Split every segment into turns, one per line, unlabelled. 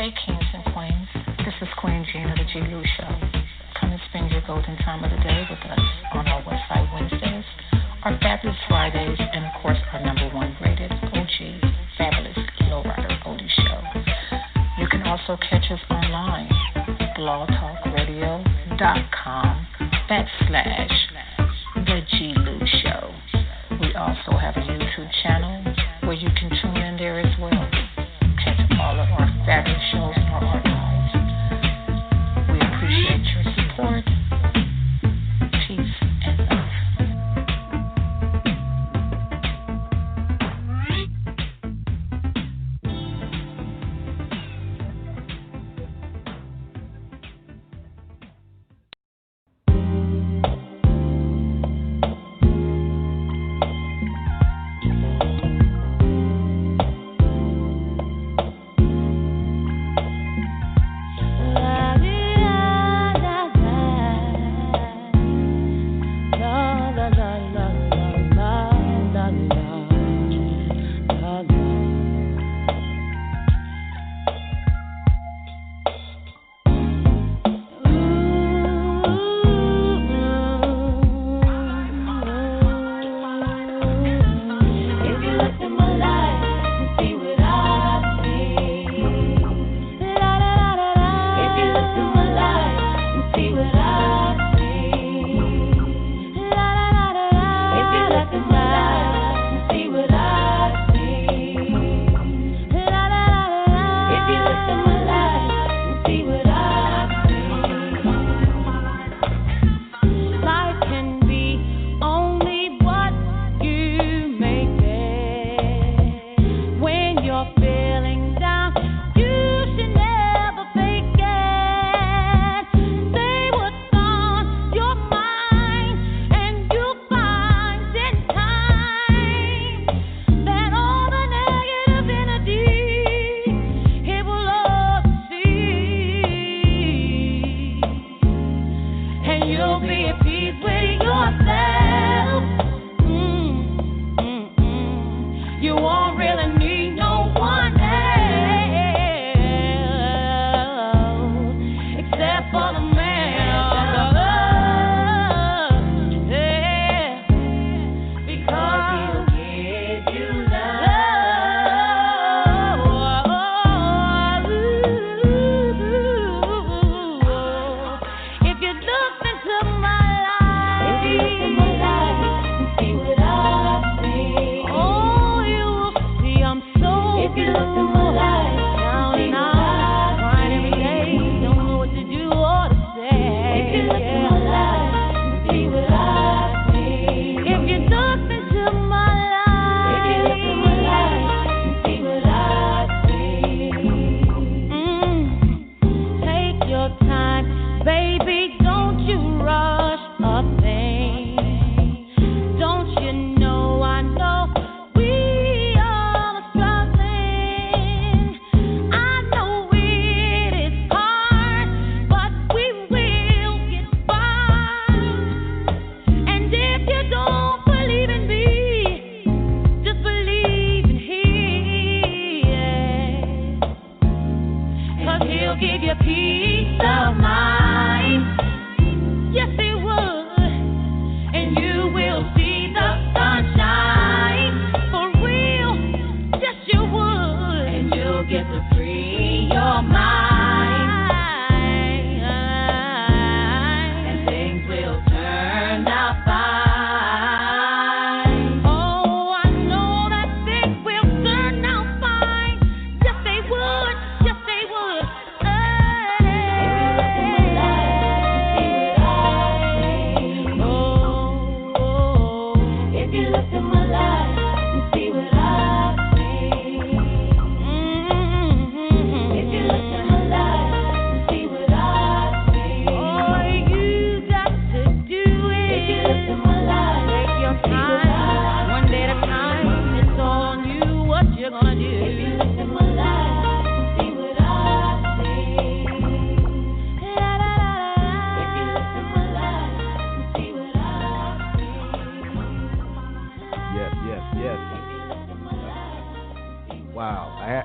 Hey, kings and queens. This is Queen Jean of the G-Lew Show. Come and spend your golden time of the day with us on our Westside Wednesdays, our Fabulous Fridays, and of course our number one rated OG, Fabulous Lowrider Oldie Show. You can also catch us online, blogtalkradio.com/The G-Lew Show. We also have a YouTube channel where you can tune in there as well. Catch all of our fabulous shows in our archives. We appreciate your support. Peace and love.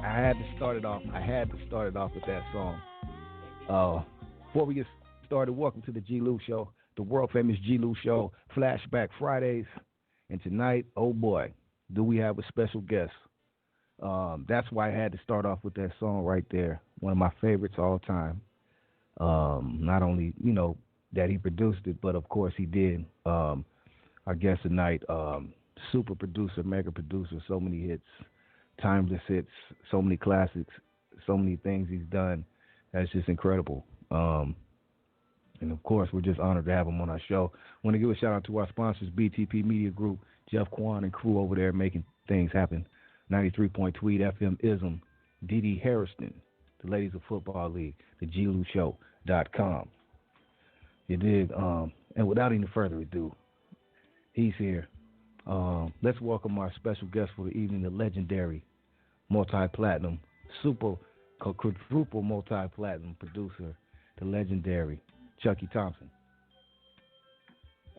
I had to start it off. I had to start it off with that song. Before we get started, welcome to the G-Lew Show, the world famous G-Lew Show, Flashback Fridays. And tonight, oh boy, do we have a special guest. That's why I had to start off with that song right there. One of my favorites all time. Not only, that he produced it, but of course he did. Our guest tonight, super producer, mega producer, so many hits, timeless hits, so many classics, so many things he's done. That's just incredible. And of course, we're just honored to have him on our show. Want to give a shout out to our sponsors, BTP Media Group, Jeff Kwan and crew over there making things happen. 93.2 FM Ism, Dee Harrison, the Ladies of Football League, the GLewShow.com. You dig? And without any further ado, he's here. Let's welcome our special guest for the evening, the legendary multi-platinum, quadruple multi-platinum producer, the legendary Chucky Thompson.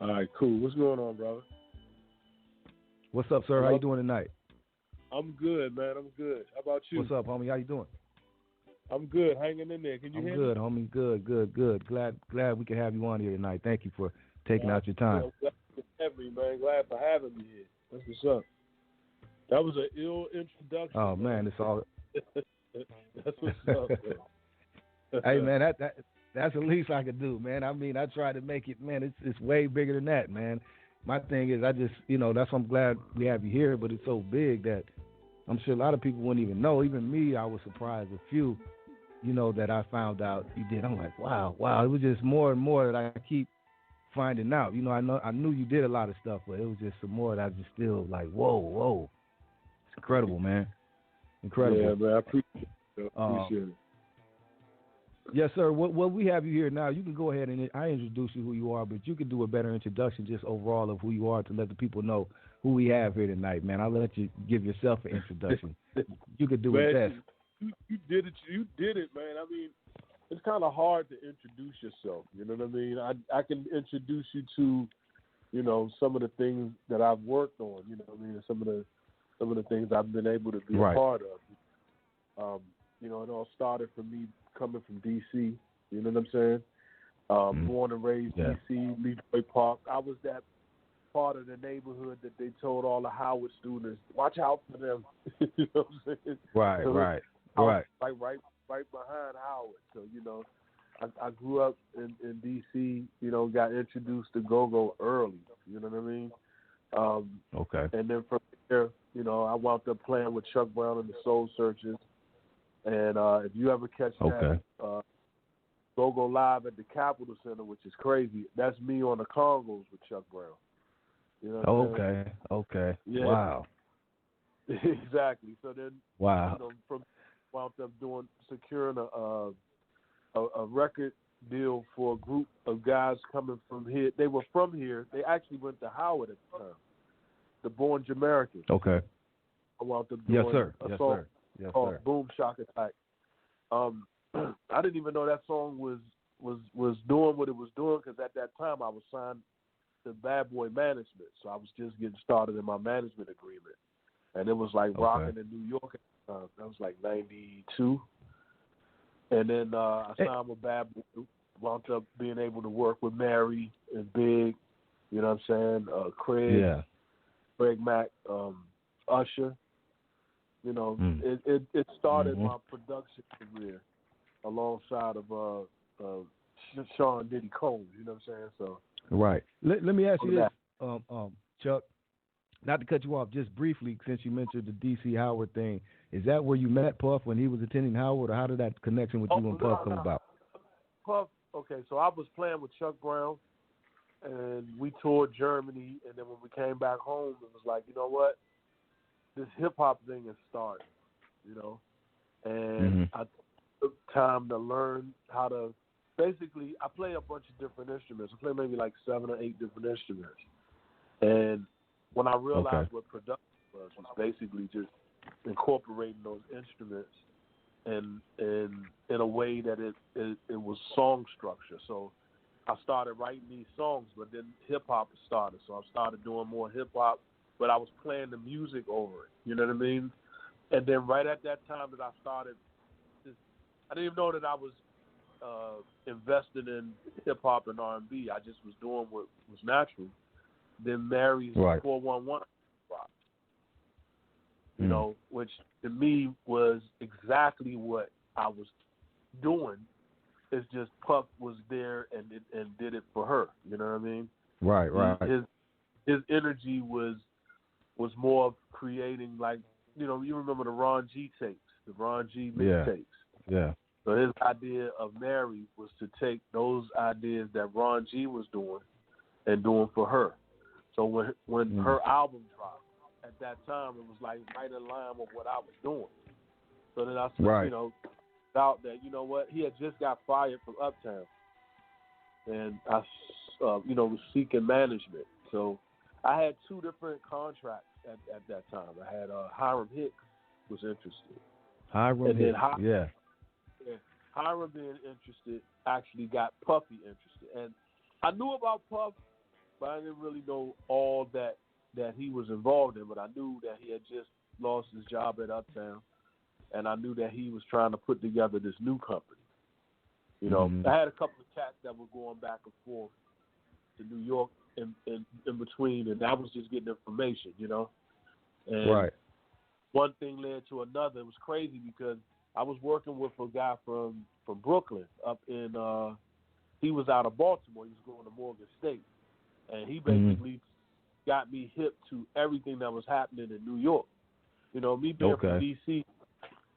All right, cool. What's going on, brother?
What's up, sir? How you doing tonight?
I'm good, man. I'm good. How about you?
What's up, homie? How you doing?
I'm good. Hanging in there. Can you hear me?
I'm good, homie. Good. Glad we could have you on here tonight. Thank you for taking out your time.
Glad to have me, man. Glad for having me here. That's what's up. That was an ill introduction.
Oh, man, it's all...
That's what's up, man.
Hey, man, that's the least I could do, man. I mean, I try to make it, man. It's way bigger than that, man. My thing is, I just, that's why I'm glad we have you here, but it's so big that I'm sure a lot of people wouldn't even know. Even me, I was surprised. A few, that I found out you did. I'm like, wow. It was just more and more that I keep finding out. I knew you did a lot of stuff, but it was just some more that I just still like, whoa. It's incredible, man. Incredible.
Yeah, man. I appreciate it.
Yes, sir. What we have you here now, you can go ahead and I introduce you who you are, but you can do a better introduction just overall of who you are to let the people know who we have here tonight, man. I'll let you give yourself an introduction. You could do it best.
You did it. You did it, man. I mean, it's kind of hard to introduce yourself. You know what I mean? I can introduce you to, some of the things that I've worked on. You know what I mean? Some of the things I've been able to be a part of. It all started from me coming from D.C., you know what I'm saying? Born and raised D.C., Leroy Park. I was that part of the neighborhood that they told all the Howard students, watch out for them. You know what I'm saying?
Right.
Like right behind Howard. So, I grew up in D.C., got introduced to go-go early, you know what I mean?
Okay.
And then from there, I wound up playing with Chuck Brown and the Soul Searchers. And if you ever catch that Go-Go Live at the Capitol Center, which is crazy, that's me on the congos with Chuck Brown. You know what I'm saying?
Okay.
Yeah.
Wow.
Exactly. So then, from wound up securing a record deal for a group of guys coming from here. They were from here. They actually went to Howard at the time. The Born Jamericans.
Okay.
I wound up doing a song.
Yes,
called Boom Shock Attack. I didn't even know that song was doing what it was doing because at that time I was signed to Bad Boy Management, so I was just getting started in my management agreement, and it was like rocking in New York at the time. That was like '92, and then I signed with Bad Boy. Wound up being able to work with Mary and Big, you know what I'm saying? Craig Mack, Usher. It started my production career alongside of Sean Diddy Combs, you know what I'm saying? So
right. Let me ask you this, Chuck, not to cut you off, just briefly, since you mentioned the D.C. Howard thing, is that where you met Puff when he was attending Howard, or how did that connection with you and Puff come about?
Puff, okay, so I was playing with Chuck Brown, and we toured Germany, and then when we came back home, it was like, you know what? This hip-hop thing is starting, and I took time to learn how to, basically, I play a bunch of different instruments. I play maybe like 7 or 8 different instruments. And when I realized what production was basically just incorporating those instruments in a way that it was song structure. So I started writing these songs, but then hip-hop started. So I started doing more hip-hop, but I was playing the music over it. You know what I mean? And then right at that time that I started, I didn't even know that I was invested in hip hop and R&B. I just was doing what was natural. Then Mary's 411 dropped, you know, which to me was exactly what I was doing. It's just Puff was there and did it for her. You know what I mean?
Right.
His energy was more of creating, like, you know, you remember the Ron G tapes, the Ron G mixtapes.
Yeah.
So his idea of Mary was to take those ideas that Ron G was doing and doing for her. So when her album dropped, at that time, it was like right in line with what I was doing. So then I said, you know, out that, you know what, he had just got fired from Uptown. And I, you know, was seeking management. So I had two different contracts at that time. I had Hiram Hicks was interested.
Hiram Hicks,
Hiram being interested actually got Puffy interested. And I knew about Puff, but I didn't really know all that he was involved in. But I knew that he had just lost his job at Uptown, and I knew that he was trying to put together this new company. You know, I had a couple of cats that were going back and forth to New York in between, and I was just getting information, you know. And one thing led to another. It was crazy because I was working with a guy from Brooklyn up in he was out of Baltimore. He was going to Morgan State. And he basically got me hip to everything that was happening in New York. You know, me being from D.C.,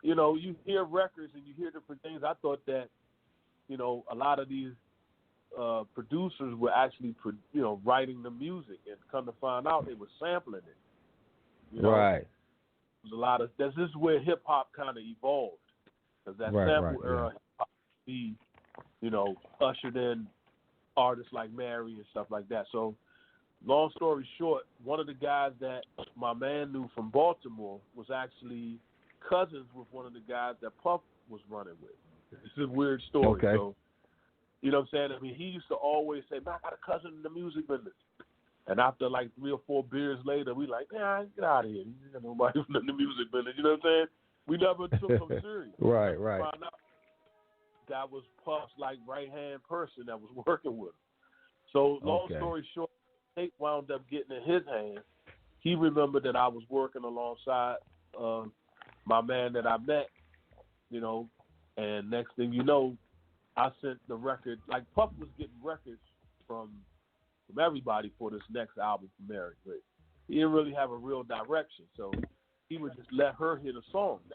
you know, you hear records and you hear different things. I thought that, you know, a lot of these producers were actually, you know, writing the music, and come to find out they were sampling it. You know? Right. There's a lot of this is where hip hop kind of evolved, because that sample era hip hop, you know, ushered in artists like Mary and stuff like that. So, long story short, one of the guys that my man knew from Baltimore was actually cousins with one of the guys that Puff was running with. This is a weird story.
Okay.
So, you know what I'm saying? I mean, he used to always say, man, I got a cousin in the music business. And after like 3 or 4 beers later, we like, man, get out of here. You got nobody from the music business. You know what I'm saying? We never took him serious.
Right.
Found out that was Puff's like right-hand person that was working with him. So long story short, tape wound up getting in his hands. He remembered that I was working alongside my man that I met, you know, and next thing you know, I sent the record. Like, Puff was getting records from everybody for this next album for Mary, but he didn't really have a real direction, so he would just let her hear the songs.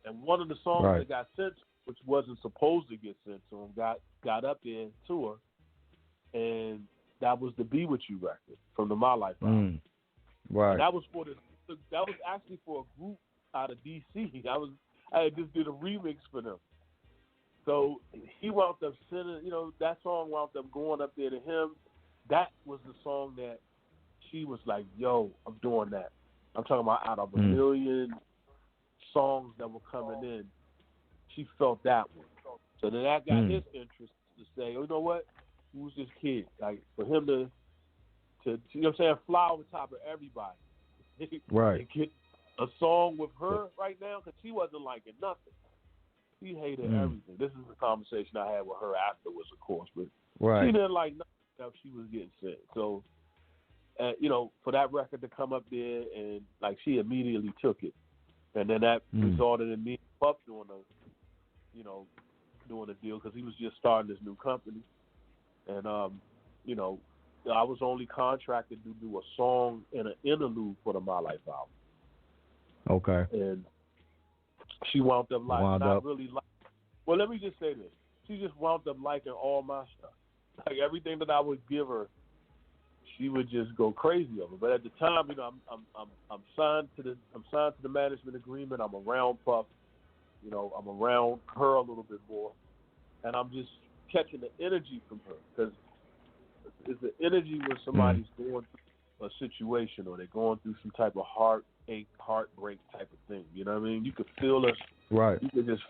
And one of the songs that got sent, which wasn't supposed to get sent to him, got up there to her, and that was the Be With You record from the My Life album. Right. And that was actually for a group out of DC. I just did a remix for them. So he wound up sending, you know, that song wound up going up there to him. That was the song that she was like, yo, I'm doing that. I'm talking about out of a million songs that were coming in, she felt that one. So then that got his interest to say, oh, you know what? Who's this kid? Like, for him to you know what I'm saying, fly over top of everybody. And get a song with her right now, because she wasn't liking nothing. She hated everything. This is the conversation I had with her afterwards, of course, but she didn't like nothing that she was getting sent. So, you know, for that record to come up there, and like, she immediately took it, and then that resulted in me and Puff doing a deal, because he was just starting this new company, and you know, I was only contracted to do a song and an interlude for the My Life album.
Okay.
And she wound up really like. Well, let me just say this: she just wound up liking all my stuff. Like, everything that I would give her, she would just go crazy over. But at the time, you know, I'm signed to the management agreement. I'm around Puff, you know, I'm around her a little bit more, and I'm just catching the energy from her, because it's the energy when somebody's going through a situation, or they're going through some type of heartache, heartbreak type of thing. You know what I mean? You could feel us.
Right.
You could just.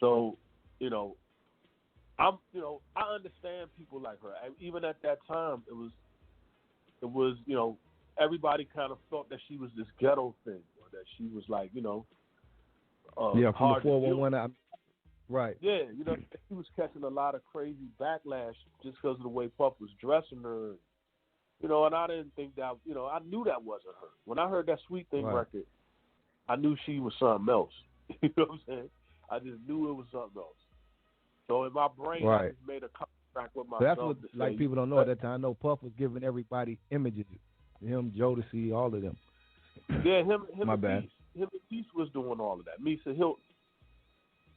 So, you know, I understand people like her. Even at that time, it was, you know, everybody kind of thought that she was this ghetto thing. that she was like,
from the
hard to deal with.
411. Right.
Yeah, she was catching a lot of crazy backlash just because of the way Puff was dressing her. And I didn't think that, I knew that wasn't her. When I heard that Sweet Thing record, I knew she was something else. You know what I'm saying? I just knew it was something else. So in my brain, I just made a contract with myself.
So that's what, like, people don't know at that time. I know Puff was giving everybody images. Him, Jodeci, all of them.
Yeah, him
My
and
bad.
Peace. Him and Peace was doing all of that. Misa Hilton.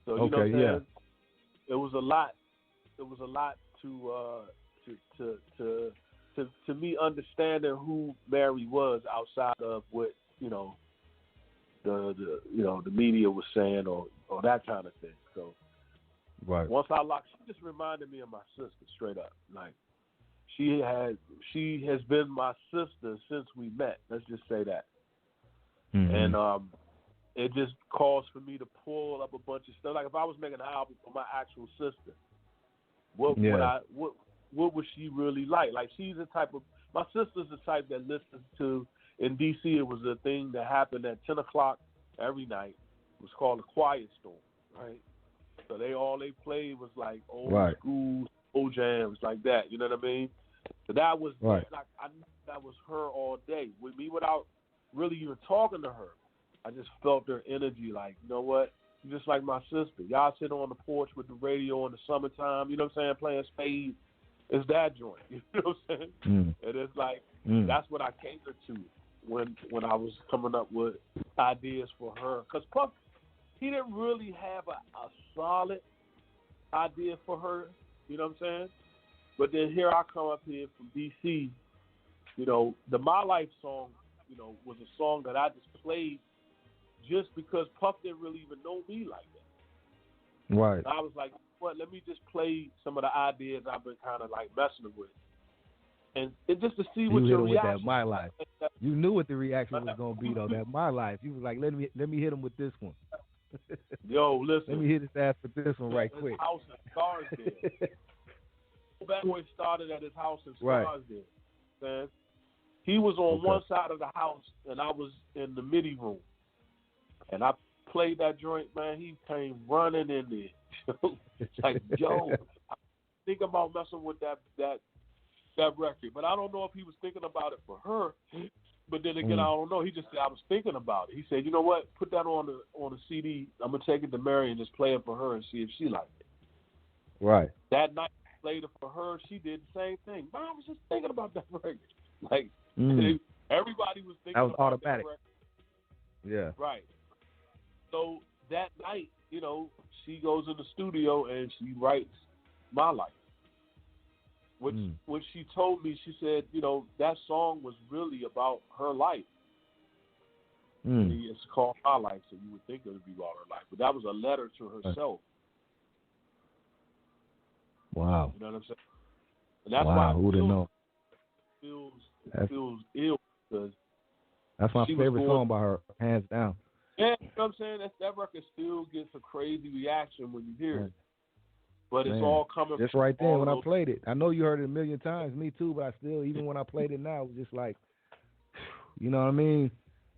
So
you know what I'm saying?
It was a lot. It was a lot to me understanding who Mary was outside of what the media was saying or that kind of thing. So once I locked, she just reminded me of my sister straight up. Like she has been my sister since we met. Let's just say that.
Mm-hmm.
And it just caused for me to pull up a bunch of stuff. Like if I was making an album for my actual sister, what would she really like? Like she's the type of, my sister's the type that listens to, in DC it was a thing that happened at 10 o'clock every night. It was called The Quiet Storm, right? So they played was like old school, old jams like that, you know what I mean? So that was like, I knew that was her all day. With me without really even talking to her, I just felt her energy like, you know what? You're just like my sister. Y'all sit on the porch with the radio in the summertime, you know what I'm saying, playing spades. It's that joint, you know what I'm saying? And it's like, that's what I catered to when I was coming up with ideas for her. Because Puff, he didn't really have a solid idea for her, you know what I'm saying? But then here I come up here from D.C., the My Life song, was a song that I just played just because Puff didn't really even know me like that.
Right.
And I was like, let me just play some of the ideas I've been kind of like messing with. And just to see what your reaction
with that My Life. You knew what the reaction was going to be, though, that My Life. You was like, let me hit him with this one.
Yo, listen.
Let me hit his ass with this one right quick.
His house in Scarsdale. Bad Boy started at his house in Scarsdale. Man. He was on one side of the house, and I was in the MIDI room. And I played that joint, man. He came running in there. Like, yo, I think about messing with that record. But I don't know if he was thinking about it for her. But then again, I don't know. He just said, I was thinking about it. He said, you know what? Put that on the CD. I'm going to take it to Mary and just play it for her and see if she liked it.
Right.
That night, I played it for her. She did the same thing. Man, I was just thinking about that record. Like, everybody was thinking about
automatic.
that record.
Yeah.
Right. So that night, she goes in the studio and she writes My Life. Which when she told me, she said, that song was really about her life. It's called My Life, so you would think it would be about her life. But that was a letter to herself.
Wow.
You know what I'm saying? And that's why
who didn't know?
It feels ill because
that's my favorite song by her, hands down.
Yeah, you know what I'm saying? That record still gets a crazy reaction when you hear it. But it's all coming
just
from
right there
all
when I
those...
played it. I know you heard it a million times, me too, but I still, even when I played it now, it was just like, you know what I mean?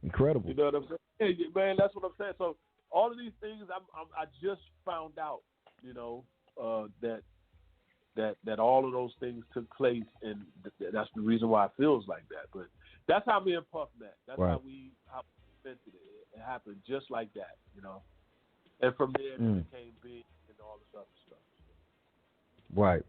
Incredible.
You know what I'm saying? Yeah, man, that's what I'm saying. So all of these things, I just found out, that all of those things took place, and that's the reason why it feels like that. But that's how me and Puff met. That's how we invented it. It happened just like that, And from there, it became big and all this other stuff.
Right.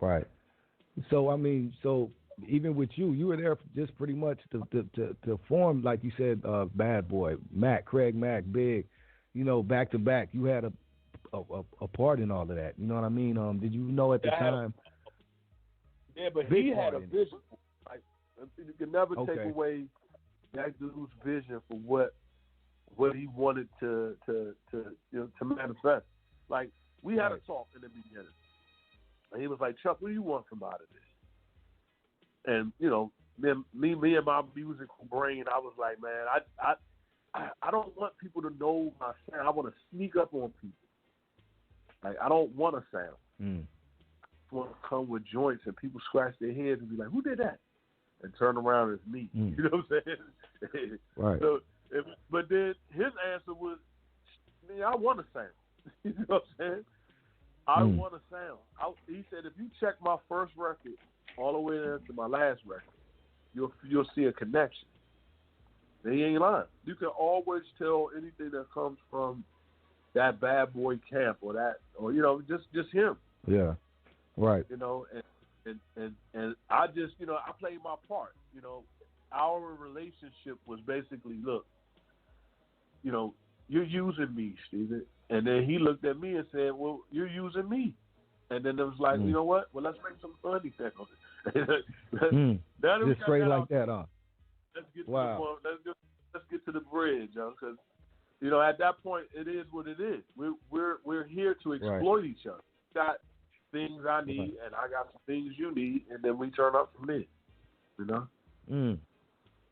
So even with you were there just pretty much to form, like you said, Bad Boy, Craig Mack, Big, back to back. You had a part in all of that. You know what I mean? Did you know at the time?
Yeah, but he had a vision. Like, you can never take away that dude's vision for what he wanted to manifest. Like, we had a talk in the beginning. And he was like, Chuck, what do you want from out of this? And, me and my musical brain, I was like, man, I don't want people to know my sound. I want to sneak up on people. Like, I don't want a sound. I want to come with joints and people scratch their heads and be like, who did that? And turn around, it's me. You know what I'm saying?
Right.
So But then his answer was, I want to sound. You know what I'm saying? I want to sound. He said, if you check my first record all the way into my last record, you'll see a connection. And he ain't lying. You can always tell anything that comes from that bad boy camp or just him.
Yeah. Right.
And I just, I played my part. Our relationship was basically, look, you're using me, Steven. And then he looked at me and said, well, you're using me. And then it was like, you know what? Well, let's make some funny things on it.
Just straight like that, huh?
Let's get to the bridge, because at that point it is what it is. We're here to exploit each other. We got things I need, and I got some things you need, and then we turn up from there.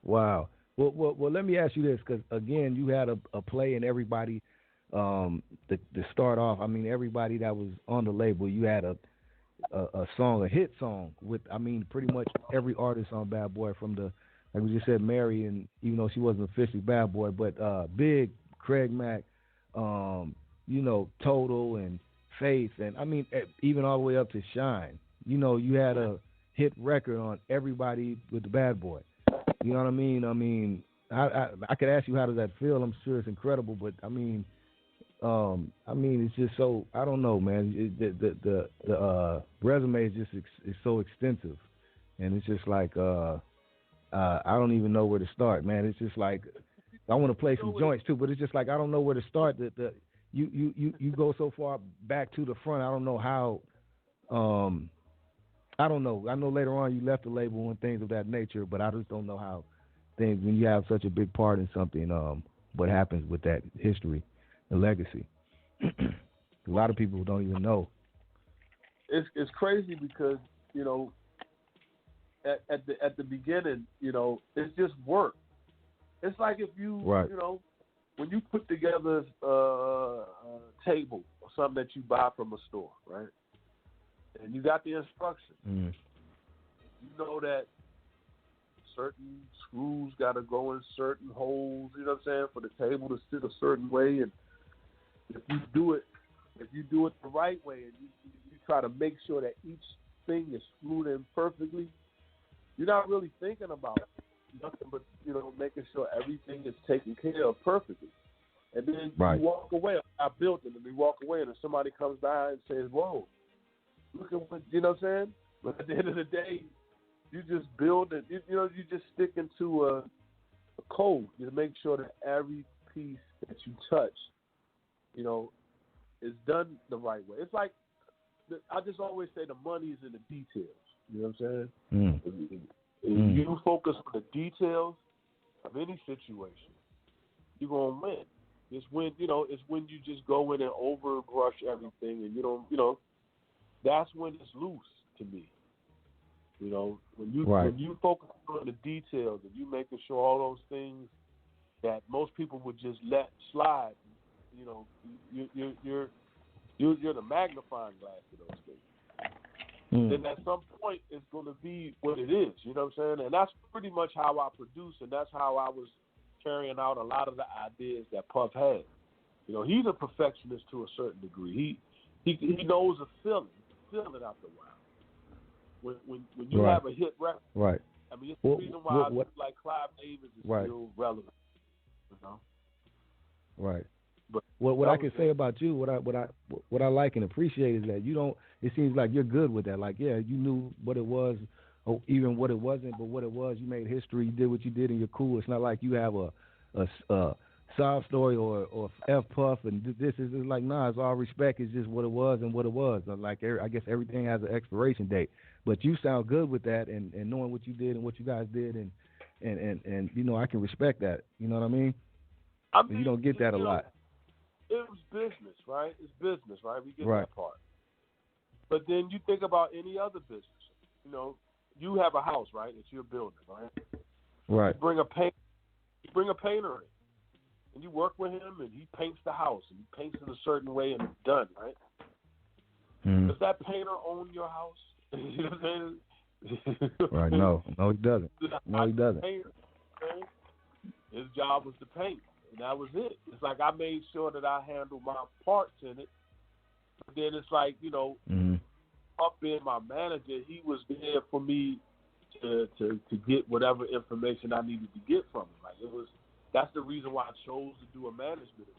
Wow. Well, let me ask you this, because again, you had a play in everybody. To start off, I mean, everybody that was on the label, you had a song, a hit song with, I mean, pretty much every artist on Bad Boy, from the, like we just said, Mary, and even though she wasn't officially Bad Boy, but Big, Craig Mack, Total and Faith, and I mean, even all the way up to Shine. You had a hit record on everybody with the Bad Boy. You know what I mean? I mean, I could ask you, how does that feel? I'm sure it's incredible, but I mean, it's just so, I don't know, man. The resume is just is so extensive, and it's just like I don't even know where to start, man. It's just like I want to play some joints too, but it's just like I don't know where to start. You go so far back to the front. I don't know how. I don't know. I know later on you left the label and things of that nature, but I just don't know how things, when you have such a big part in something, what happens with that history and legacy. A lot of people don't even know.
It's crazy because at the beginning, it's just work. It's like if you when you put together a table or something that you buy from a store, right? And you got the instructions. You know that certain screws got to go in certain holes, you know what I'm saying, for the table to sit a certain way. And if you do it the right way, and you try to make sure that each thing is screwed in perfectly, you're not really thinking about nothing but, making sure everything is taken care of perfectly. And then you walk away. I built it, and we walk away, and if somebody comes by and says, whoa, look at what, you know what I'm saying? But at the end of the day, you just build it. You just stick into a code. You make sure that every piece that you touch, is done the right way. It's like, I just always say the money is in the details. You know what I'm saying? If you focus on the details of any situation, you're gonna win. It's when you just go in and overbrush everything, and you don't. That's when it's loose to me. When you focus on the details and you making sure all those things that most people would just let slide, you're the magnifying glass to those things. Then at some point it's going to be what it is. You know what I'm saying? And that's pretty much how I produce, and that's how I was carrying out a lot of the ideas that Puff had. He's a perfectionist to a certain degree. He knows a feeling. Feel it after a while. When you have a hit record, I mean, it's the reason why I like Clive Davis is still relevant.
Right.
But
what I can say about you, what I like and appreciate is that you don't. It seems like you're good with that. Like, yeah, you knew what it was, or even what it wasn't, but what it was, you made history. You did what you did, and you're cool. It's not like you have a sob story or F Puff, and this is like, nah, it's all respect. It's just what it was and what it was. Like, I guess everything has an expiration date, but you sound good with that, and knowing what you did and what you guys did, and I can respect that. You know what I mean? You don't get that a lot.
It was business, right? It's business, right? We get that part. But then you think about any other business. You have a house, right? That you're building, right?
Right.
You bring a painter in. And you work with him, and he paints the house, and he paints it a certain way, and it's done, right? Does that painter own your house? You know what I'm saying?
Right. No, he doesn't. No, he doesn't.
Painter, okay? His job was to paint, and that was it. It's like I made sure that I handled my parts in it. But then it's like, up being my manager, he was there for me to get whatever information I needed to get from him. Like that's the reason why I chose to do a management agreement.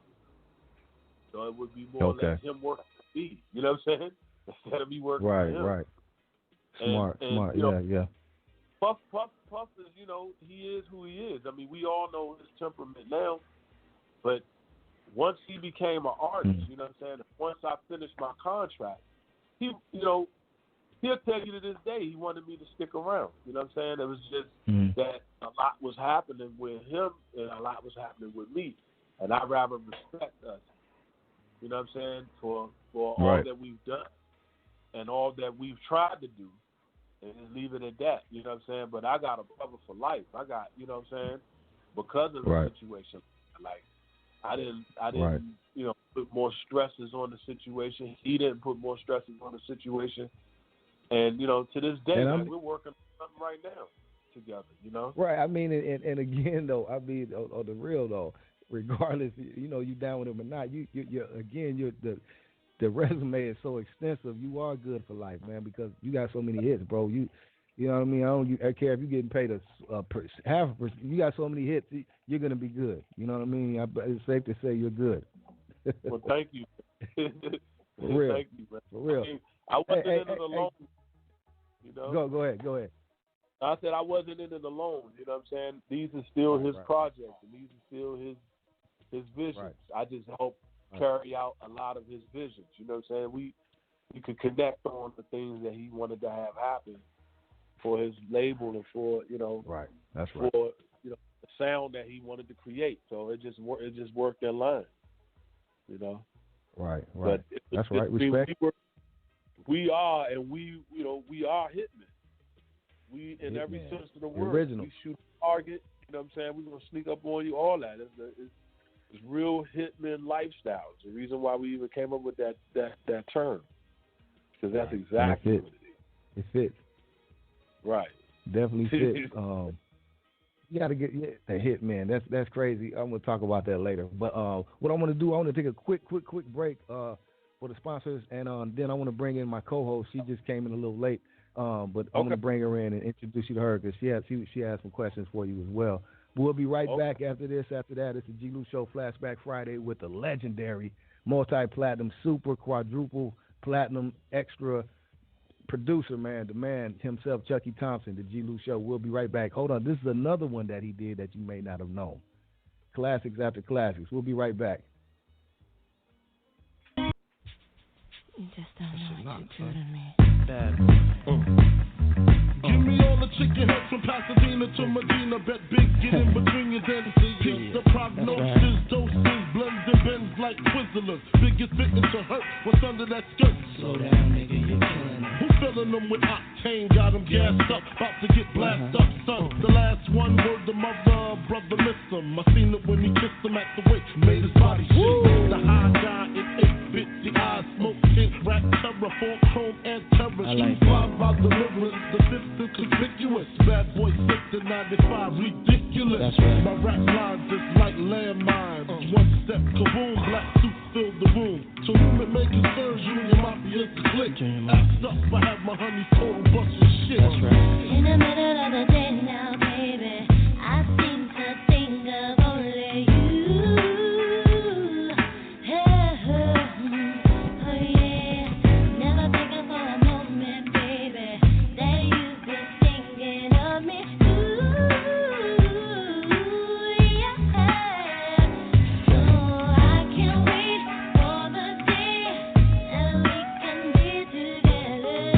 So it would be more or less him working for me. You know what I'm saying? Instead of me working for him.
Right. Smart. Yeah.
Puff is, he is who he is. I mean, we all know his temperament now, but once he became an artist, you know what I'm saying? Once I finished my contract, he'll tell you to this day he wanted me to stick around. You know what I'm saying? It was just that a lot was happening with him and a lot was happening with me, and I'd rather respect us. You know what I'm saying? For all that we've done and all that we've tried to do. And just leave it at that, you know what I'm saying? But I got a brother for life. I got, you know what I'm saying? Because of the situation. Like, I didn't put more stresses on the situation. He didn't put more stresses on the situation. And, to this day, we're working on something right now together,
Right. I mean, and again, though, on the real, though, regardless, you down with him or not, the resume is so extensive. You are good for life, man, because you got so many hits, bro. You know what I mean? I don't care if you're getting paid half a percent. You got so many hits, you're gonna be good. You know what I mean? It's safe to say you're good.
Well, thank you.
For real.
Thank you, man.
For real.
I wasn't in it alone.
Go ahead.
I said I wasn't in it alone. You know what I'm saying? These are still his projects, and these are still his visions.
Right.
I just help carry out a lot of his visions. You know what I'm saying? We could connect on the things that he wanted to have happen for his label and for,
right. That's
right. For, the sound that he wanted to create. So it just worked in line,
Right.
But
that's right. Respect.
We are hitmen. We, in every sense of the word,
original.
We shoot a target, you know what I'm saying? We're going to sneak up on you, all that. It's real hitman lifestyle. It's the reason why we even came up with that term. Because that's exactly what it is.
It fits.
Right.
Definitely fits. You got to get a hitman. That's crazy. I'm going to talk about that later. But what I want to do, I want to take a quick break for the sponsors, and then I want to bring in my co-host. She just came in a little late, but I want to bring her in and introduce you to her because she has some questions for you as well. We'll be right back after this. After that, it's the G-Lew Show Flashback Friday with the legendary multi-platinum, super quadruple platinum extra producer, the man himself, Chucky Thompson, the G-Lew Show. We'll be right back. Hold on. This is another one that he did that you may not have known. Classics after classics. We'll be right back.
You just don't know what you're doing me.
Give me all the chicken heads from Pasadena to Medina. Bet big, get in between your dentist. The prognosis, doses, blends and bends like Twizzlers. Biggest victim to hurt, what's under that skirt?
Slow down, nigga, you're killing it.
Who filling them with octane? Got them gassed up, about to get blasted up, son. The last one, word the mother, brother missed him. I seen it when he kissed him at the wake, made his body shake. The high guy in 8-bit, the eyes smoke shit, rap terror, full chrome and terror.
Like
fly by deliverance, the fifth is conspicuous. Bad boy 6 to 95, ridiculous.
That's right.
My rap lines is like landmines. One step, kaboom, black suit fill the room. To whom it may concern you and your mafia to click. Asked up, I have my honey total bunch of shit.
That's right.
In the middle of the day now, baby, I seem to think of only you. Oh yeah, never thinking for a moment, baby, that you've been thinking of me. Yeah. So I can't wait for the day that we can be together.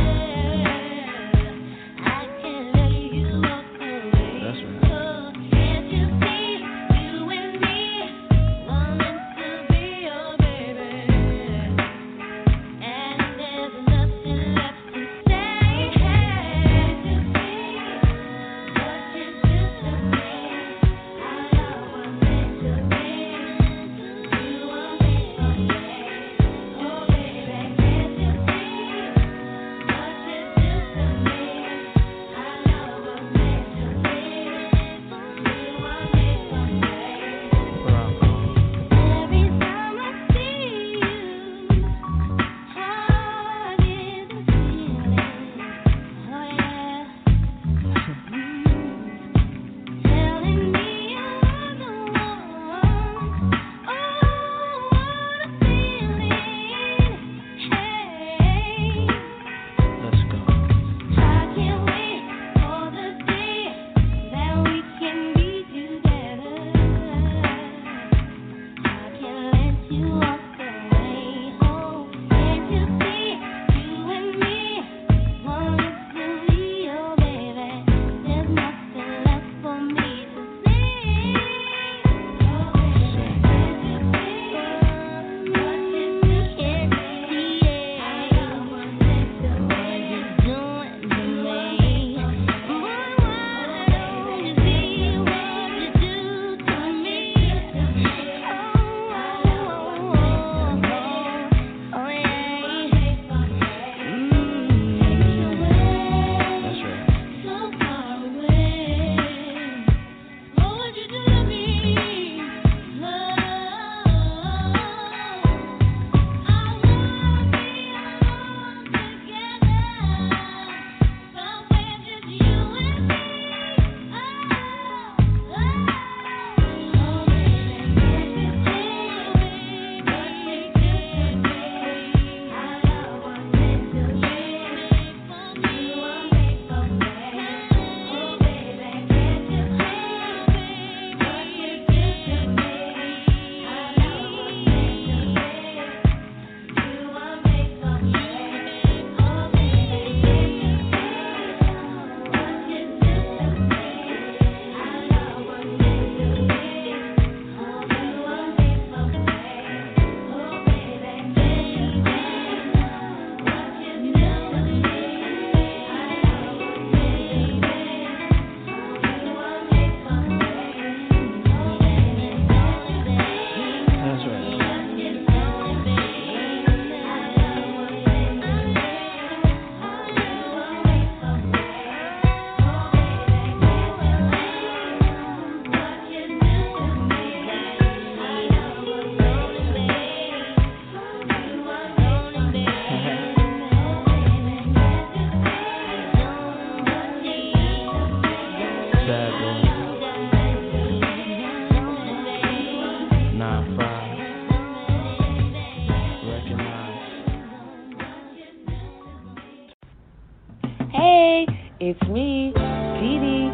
It's me, Dee Dee,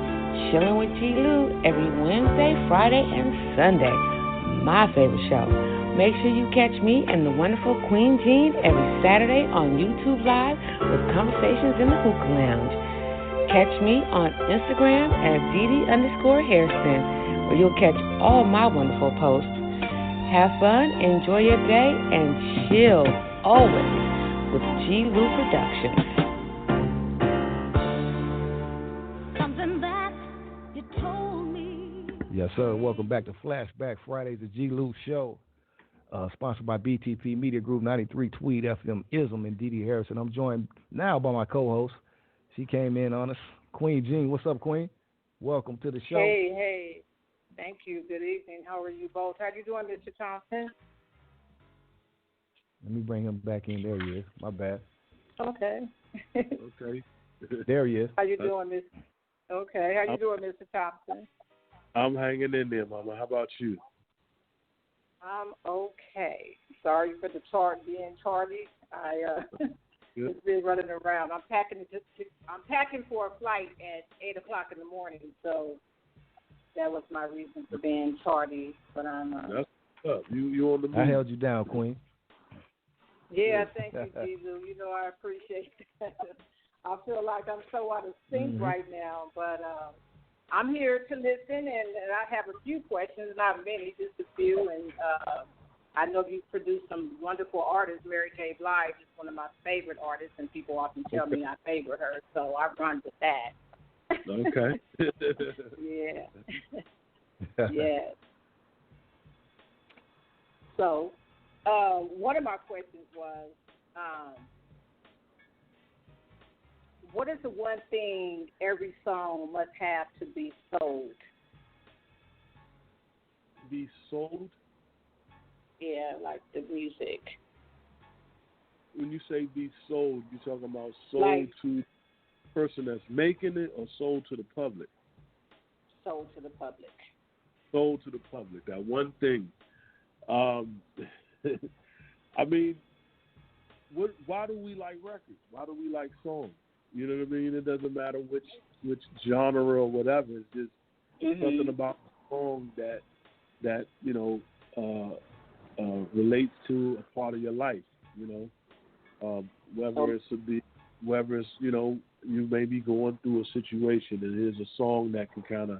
chilling with G-Lew every Wednesday, Friday, and Sunday. My favorite show. Make sure you catch me and the wonderful Queen Jean every Saturday on YouTube Live with Conversations in the Hookah Lounge. Catch me on Instagram at DD_Hairston, where you'll catch all my wonderful posts. Have fun, enjoy your day, and chill always with G-Lew Productions.
Yes, sir. Welcome back to Flashback Fridays, the G-Lew Show, sponsored by BTP Media Group, 93 Tweed FM Ism, and Dee Dee Harrison. I'm joined now by my co-host. She came in on us, Queen Jean. What's up, Queen? Welcome to the show.
Hey. Thank you. Good evening. How are you both? How you doing, Mr. Thompson?
Let me bring him back in. There he is. My bad.
Okay.
Okay.
There he is.
How you doing, Miss? Okay. How you doing, Mr. Thompson?
I'm hanging in there, Mama. How about you?
I'm okay. Sorry for the being tardy. Just been running around. I'm packing for a flight at 8:00 in the morning, so that was my reason for being tardy. But I'm.
That's up. You on the move.
I held you down, Queen.
Yeah, thank you, G-Lew. You know I appreciate that. I feel like I'm so out of sync right now, but I'm here to listen, and I have a few questions, not many, just a few. And I know you've produced some wonderful artists. Mary J. Blige is one of my favorite artists, and people often tell me I favor her, so I run with that.
Okay.
Yeah. Yeah. So, one of my questions was, what is the one thing every song must have to be sold?
Be sold?
Yeah, like the music.
When you say be sold, you're talking about sold
like,
to the person that's making it or sold to the public?
Sold to the public.
Sold to the public. That one thing. I mean, why do we like records? Why do we like songs? You know what I mean? It doesn't matter which genre or whatever. It's just something about the song that you know relates to a part of your life. You know, whether it's you know, you may be going through a situation, and there's a song that can kind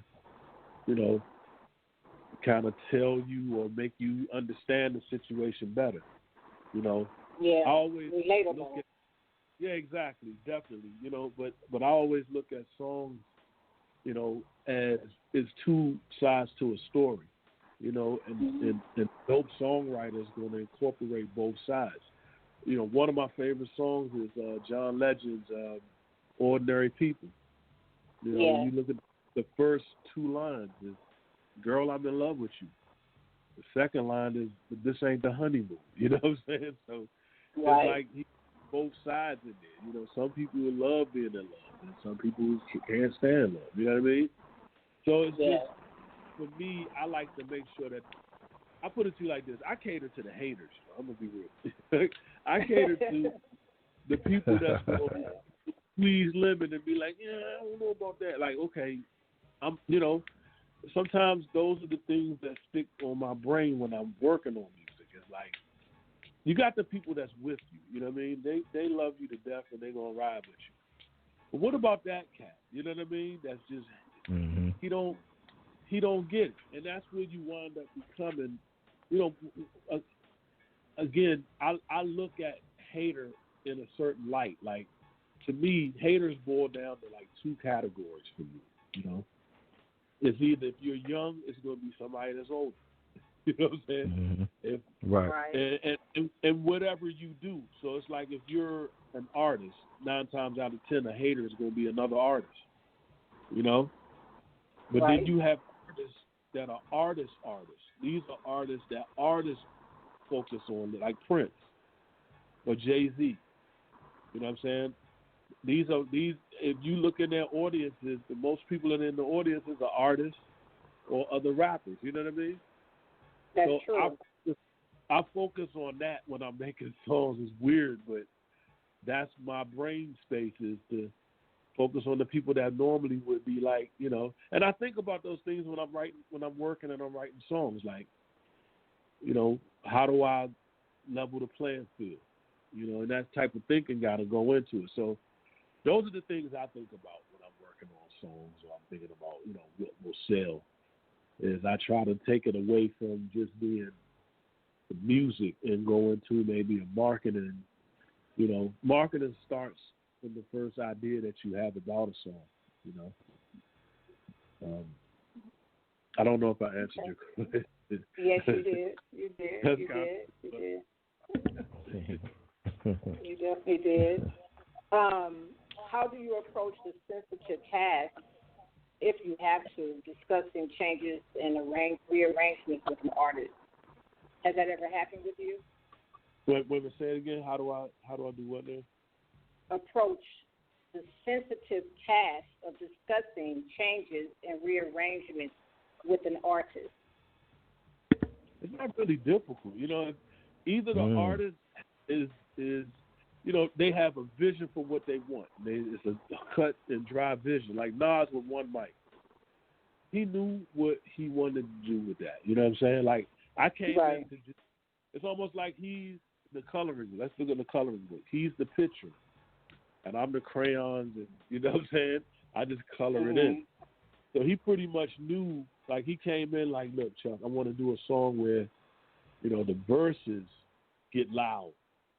of tell you or make you understand the situation better. You know.
Yeah.
I always
relatable.
Look at, yeah, exactly, definitely. You know, but I always look at songs, you know, as it's two sides to a story. You know, and dope songwriters going to incorporate both sides. You know, one of my favorite songs is John Legend's "Ordinary People." You know, you look at the first two lines is "Girl, I'm in love with you." The second line is "This ain't the honeymoon." You know what I'm saying? So it's like both sides in there. You know, some people will love being in love, and some people can't stand love. You know what I mean? So it's just, for me, I like to make sure that I put it to you like this: I cater to the haters. I'm gonna be real. I cater to the people that's going to squeeze lemon and be like, yeah, I don't know about that. Like, okay, you know, sometimes those are the things that stick on my brain when I'm working on music. It's like, you got the people that's with you. You know what I mean? They love you to death and they're gonna ride with you. But what about that cat? You know what I mean? That's just he don't get it, and that's where you wind up becoming. You know, again, I look at hater in a certain light. Like, to me, haters boil down to like two categories for me. You know, it's either if you're young, it's going to be somebody that's older. You know what I'm saying? And whatever you do. So it's like if you're an artist, 9 times out of 10, a hater is going to be another artist. You know? But then you have artists that are artists. These are artists that artists focus on, like Prince or Jay-Z. You know what I'm saying? These, if you look in their audiences, the most people in the audiences are artists or other rappers. You know what I mean?
That's true.
I focus on that when I'm making songs. It's weird, but that's my brain space, is to focus on the people that normally would be like, and I think about those things when I'm working and I'm writing songs, like, how do I level the playing field? And that type of thinking got to go into it. So those are the things I think about when I'm working on songs, or I'm thinking about, what will sell. Is I try to take it away from just being the music and go into maybe a marketing. Marketing starts from the first idea that you have about a song. I don't know if I answered your question.
Yes, you did. You did.
That's
You did. You definitely did. How do you approach the sensitive task, if you have to, discussing changes and rearrangements with an artist? Has that ever happened with you?
Wait, say it again. How do I do what now?
Approach the sensitive task of discussing changes and rearrangements with an artist.
It's not really difficult. Either the artist is they have a vision for what they want. It's a cut and dry vision. Like Nas with one mic. He knew what he wanted to do with that. You know what I'm saying? Like, I came in to just, it's almost like he's the coloring. Let's look at the coloring book. He's the picture, and I'm the crayons, and you know what I'm saying? I just color it in. So he pretty much knew, like, he came in like, look, Chuck, I want to do a song where, the verses get loud,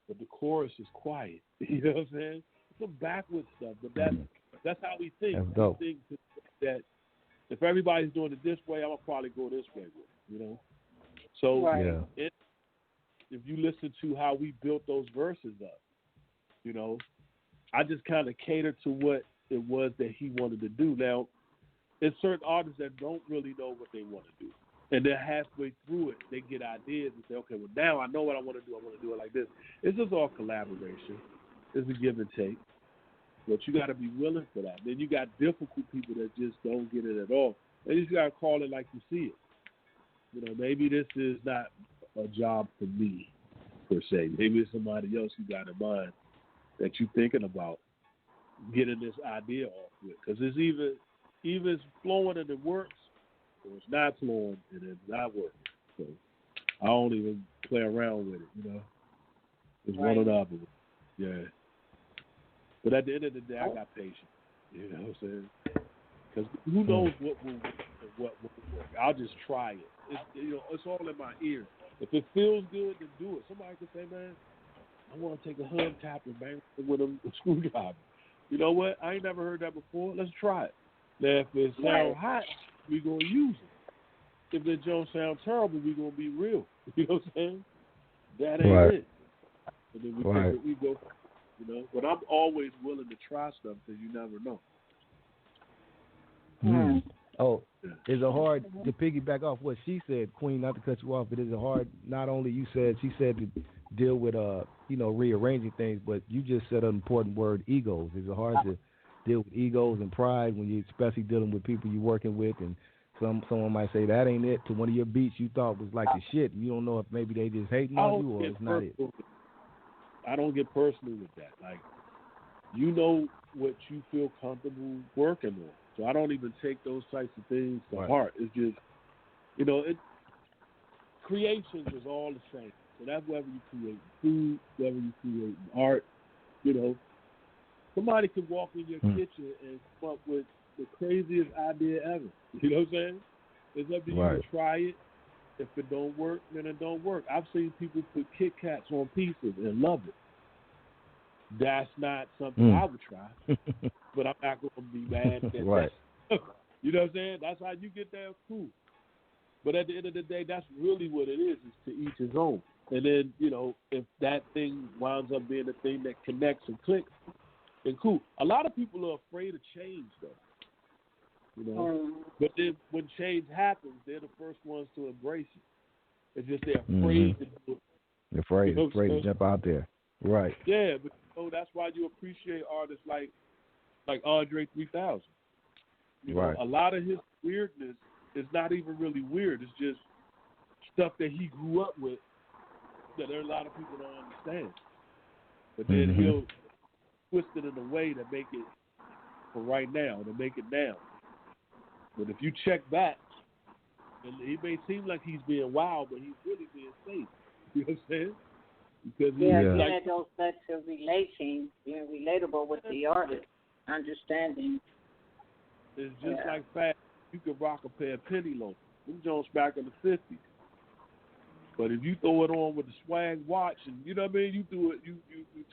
but the chorus is quiet. You know what I'm saying? Some backward stuff, but that's how he thinks.
He
thinks that if everybody's doing it this way, I'm gonna probably go this way with it, So if you listen to how we built those verses up, I just kind of catered to what it was that he wanted to do. Now, there's certain artists that don't really know what they want to do. And then halfway through it, they get ideas and say, okay, well, now I know what I want to do. I want to do it like this. It's just all collaboration. It's a give and take. But you got to be willing for that. Then you got difficult people that just don't get it at all. And you just got to call it like you see it. Maybe this is not a job for me, per se. Maybe it's somebody else you got in mind that you're thinking about getting this idea off with. Because it's either it's flowing and it works, or it's not flowing and it's not working. So I don't even play around with it, It's one or the other. Yeah. But at the end of the day, I got patience. You know what I'm saying? Because who knows what will work and what won't work. I'll just try it. It's all in my ear. If it feels good, then do it. Somebody could say, man, I want to take a hub tap and bang with a screwdriver. You know what? I ain't never heard that before. Let's try it. Now, if it sounds hot, we're going to use it. If it don't sound terrible, we're going to be real. You know what I'm saying? That ain't it. And then we take it, we go. But I'm always willing to try stuff because you never know.
Oh, is it hard to piggyback off what she said, Queen? Not to cut you off, but is it hard? Not only she said to deal with rearranging things, but you just said an important word, egos. Is it hard to deal with egos and pride when you're especially dealing with people you're working with, and someone might say that ain't it to one of your beats you thought was like the shit. You don't know if maybe they just hating on you or it's not it.
I don't get personal with that. Like, what you feel comfortable working on. So I don't even take those types of things to heart. It's just, creations is all the same. So that's whether you create food, whether you create art, Somebody could walk in your kitchen and come up with the craziest idea ever. You know what I'm saying? It's up to you to try it. If it don't work, then it don't work. I've seen people put Kit Kats on pieces and love it. That's not something I would try. But I'm not going to be mad at that. You know what I'm saying? That's how you get there, cool. But at the end of the day, that's really what it is to each his own. And then, if that thing winds up being a thing that connects and clicks, then cool. A lot of people are afraid of change, though. But then when change happens, they're the first ones to embrace it. It's just they're afraid to do it.
They're afraid to jump out there. Right.
Yeah, but that's why you appreciate artists like Andre 3000. A lot of his weirdness is not even really weird. It's just stuff that he grew up with that there are a lot of people don't understand. But then he'll twist it in a way to make it for right now to make it now. But if you check back, and he may seem like he's being wild, but he's really being safe. You know what I'm saying? Because
again, it goes back to relating, being relatable with the artist, understanding.
It's just like fast. You could rock a pair of penny loafers. Them Jones back in the 50s. But if you throw it on with a swag watch, and you know what I mean, you do it, you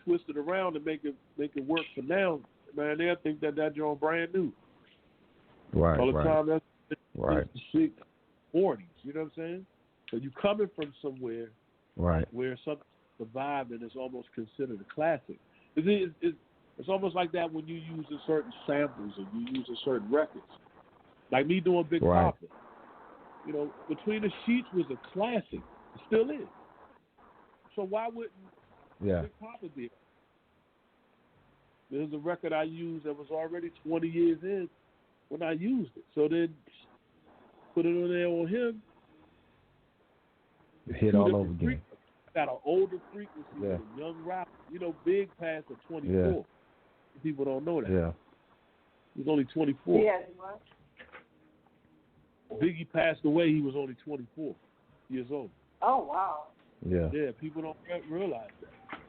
twist it around and make it work for now. Man, they'll think that joint brand new.
Right.
All the time, that's
right.
The 40s. You know what I'm saying? So you coming from somewhere,
right,
where something survived and it's almost considered a classic. It's almost like that when you use certain samples and you use certain records. Like me doing Big Papa. You know, Between the Sheets was a classic. It still is. So why wouldn't Big Papa be? There's a record I used that was already 20 years in when I used it. So then put it on there on him.
Hit all over again.
Got an older frequency with a young rapper. You know, Big passed at 24.
Yeah.
People don't know that.
Yeah.
He was only 24.
Yeah, what?
Biggie passed away. He was only 24 years old.
Oh, wow.
Yeah.
Yeah, people don't realize that.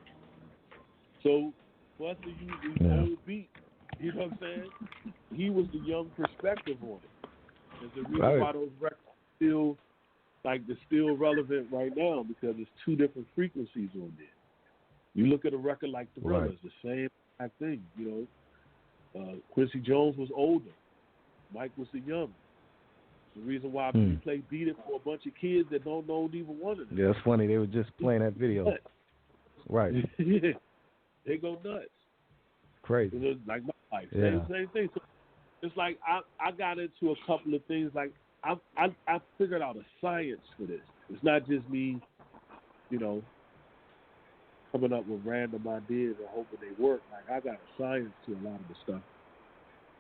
So for us to use these old beats, you know what I'm saying? He was the young perspective on it. There's a reason why those records still, they're still relevant right now, because there's two different frequencies on there. You look at a record like Thriller, it's the same exact thing. You know, Quincy Jones was older. Mike was the younger. The reason why we play Beat It for a bunch of kids that don't know neither one of them.
Yeah, it's funny. They were just playing that video. Right.
Yeah. They go nuts.
Crazy.
You know, like my life.
Yeah.
Same thing. So it's like I got into a couple of things. Like I figured out a science for this. It's not just me, you know, coming up with random ideas and hoping they work. Like I got a science to a lot of the stuff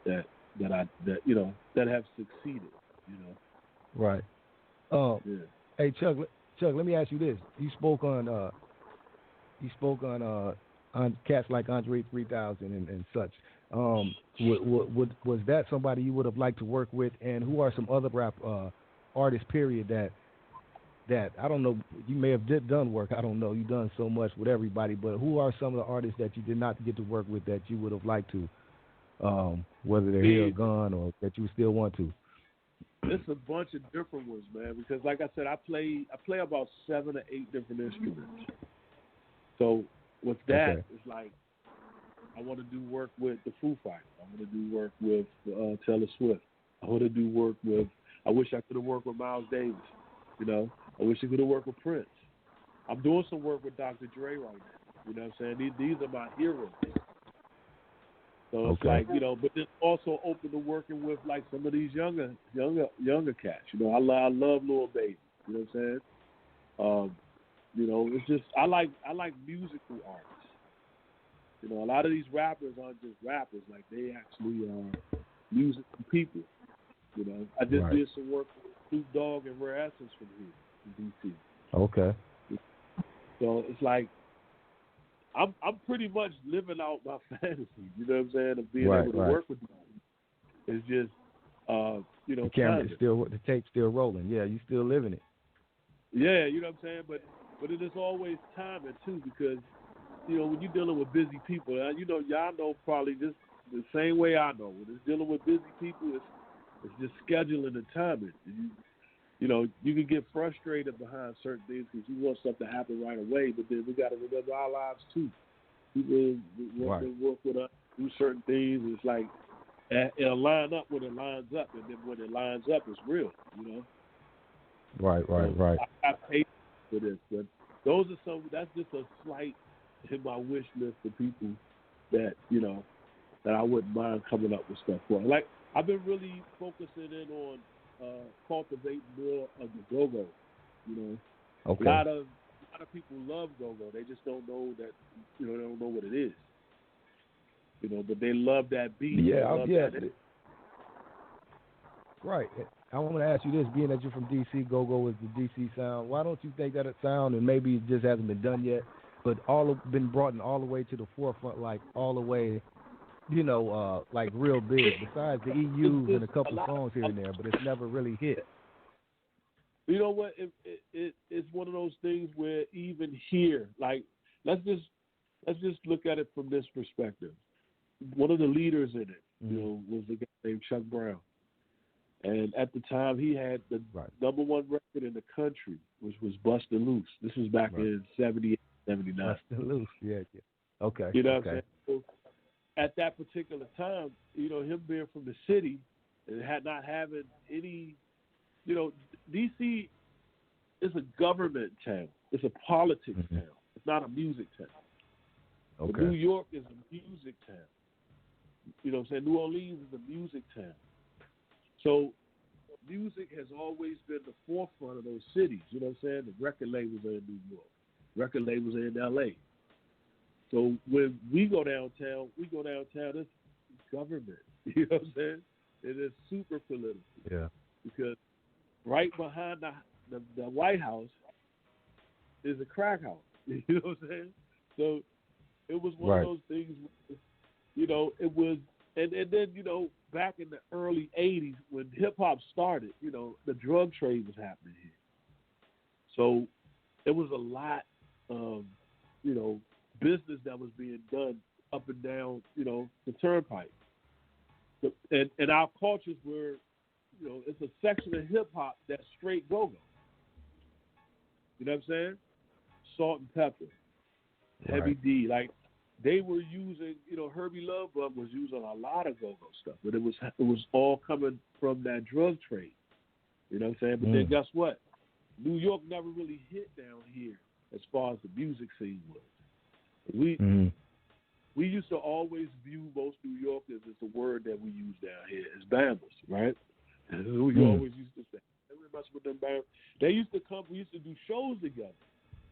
that have succeeded. You know.
Right. Hey Chuck, let me ask you this. You spoke on cats like Andre 3000 and such. Was that somebody you would have liked to work with? And who are some other rap artists, period, that I don't know, you may have done work, I don't know, you've done so much with everybody, but who are some of the artists that you did not get to work with that you would have liked to, whether they're here or gone, or that you still want to?
It's a bunch of different ones, man, because like I said, I play about 7 or 8 different instruments. So with that, it's like I want to do work with the Foo Fighters. I want to do work with Taylor Swift. I want to do work with, I wish I could have worked with Miles Davis. You know, I wish I could have worked with Prince. I'm doing some work with Dr. Dre right now. You know what I'm saying? These are my heroes. So it's like, you know, but then also open to working with like some of these younger cats. You know, I love Lil Baby. You know what I'm saying? You know, it's just I like musical artists. You know, a lot of these rappers aren't just rappers; like they actually are musical people. You know, I just did some work with Snoop Dogg and Rare Essence from here in DC. Okay. So it's like I'm pretty much living out my fantasy. You know what I'm saying? Of being able to work with them. It's just you know,
the camera the tape's still rolling. Yeah, you still living it.
Yeah, you know what I'm saying? But it is always timing too, because you know when you're dealing with busy people, you know y'all know probably just the same way I know. When it's dealing with busy people, it's just scheduling and timing. You know, you can get frustrated behind certain things because you want stuff to happen right away, but then we got to remember our lives too. People want to work with us, do certain things. It's like it'll line up when it lines up, and then when it lines up, it's real. You know. Right. I hate for this, but those are some. That's just a slight in my wish list for people that you know that I wouldn't mind coming up with stuff for. Like I've been really focusing in on cultivating more of the go-go. You know, a lot of people love go-go. They just don't know that. You know, they don't know what it is. You know, but they love that beat.
Right. I want to ask you this, being that you're from DC, go-go is the DC sound. Why don't you think that sound, and maybe it just hasn't been done yet, but been brought in all the way to the forefront, like all the way like real big. Besides the EUs and a
just a
couple
lot.
songs here and there, but it's never really hit.
You know what? It's one of those things where even here, like let's just look at it from this perspective. One of the leaders in it, was a guy named Chuck Brown, and at the time he had the number one record in the country, which was "Bustin' Loose." This was back in 78, 79.
Bustin' Loose, yeah. Okay.
You know what I'm saying? So at that particular time, him being from the city and not having any, D.C. is a government town. It's a politics town. It's not a music town.
Okay.
But New York is a music town. You know what I'm saying? New Orleans is a music town. So music has always been the forefront of those cities. You know what I'm saying? The record labels are in New York. Record labels are in L.A. So when we go downtown, it's government. You know what I'm saying? It is super political.
Yeah.
Because right behind the White House is a crack house. You know what I'm saying? So it was one of those things, it was, and then, back in the early 80s when hip-hop started, the drug trade was happening here. So there was a lot of, business that was being done up and down, the turnpike. And our cultures were, it's a section of hip-hop that's straight go-go. You know what I'm saying? Salt and Pepper, Heavy D. Like, they were using, Herbie Lovebug was using a lot of go-go stuff, but it was all coming from that drug trade. You know what I'm saying? But then guess what? New York never really hit down here as far as the music scene was. We used to always view most New Yorkers as the word that we use down here as Bambas, right? And we always used to say, they were messing with them Bambas. They used to come, we used to do shows together,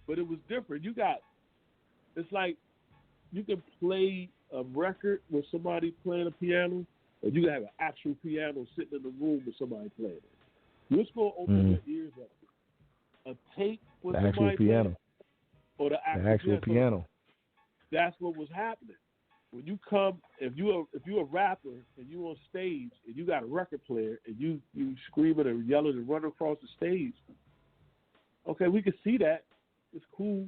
but it was different. It's like you can play a record with somebody playing a piano, or you can have an actual piano sitting in the room with somebody playing it. What's going to open your ears up? A tape with
the
somebody
actual piano,
or the actual piano. That's what was happening. When you come, if you're a rapper and you on stage and you got a record player and you screaming and yelling and running across the stage, okay, we can see that. It's cool.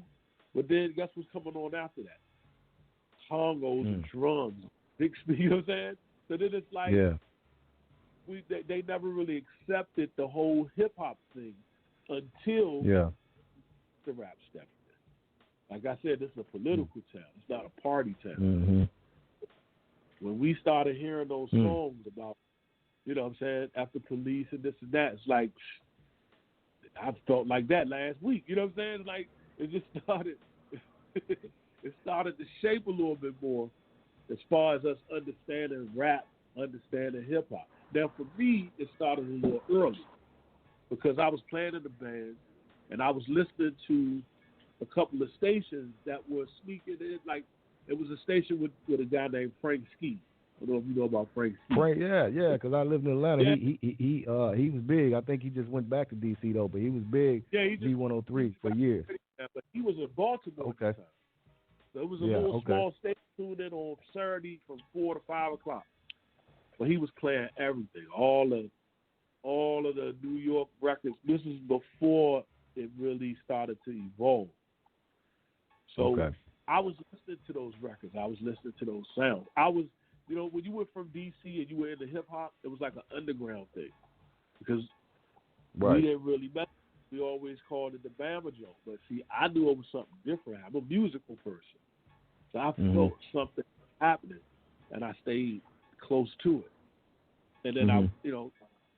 But then guess what's coming on after that? Congos and drums, big speed, you know what I'm saying? So then it's like they never really accepted the whole hip-hop thing until the rap stepped in. Like I said, this is a political town. It's not a party town. When we started hearing those songs about, you know what I'm saying, after police and this and that, it's like, I felt like that last week. You know what I'm saying? Like, it just started, it started to shape a little bit more as far as us understanding rap, understanding hip-hop. Now, for me, it started a little early because I was playing in the band and I was listening to a couple of stations that were sneaking in. Like, it was a station with a guy named Frank Ski. I don't know if you know about Frank Ski.
Frank, yeah, because I lived in Atlanta. He was big. I think he just went back to D.C. though, but he was big. Yeah, B103 for years.
Yeah, but he was in Baltimore at the time. So it was a little small station tuned in on Saturday from 4 to 5 o'clock. But he was playing everything, all of the New York records. This is before it really started to evolve. So I was listening to those records. I was listening to those sounds. I was, when you were from D.C. and you were into hip-hop, it was like an underground thing because we didn't really mess. We always called it the Bama joke. But, see, I knew it was something different. I'm a musical person. So I felt something happening, and I stayed close to it. And then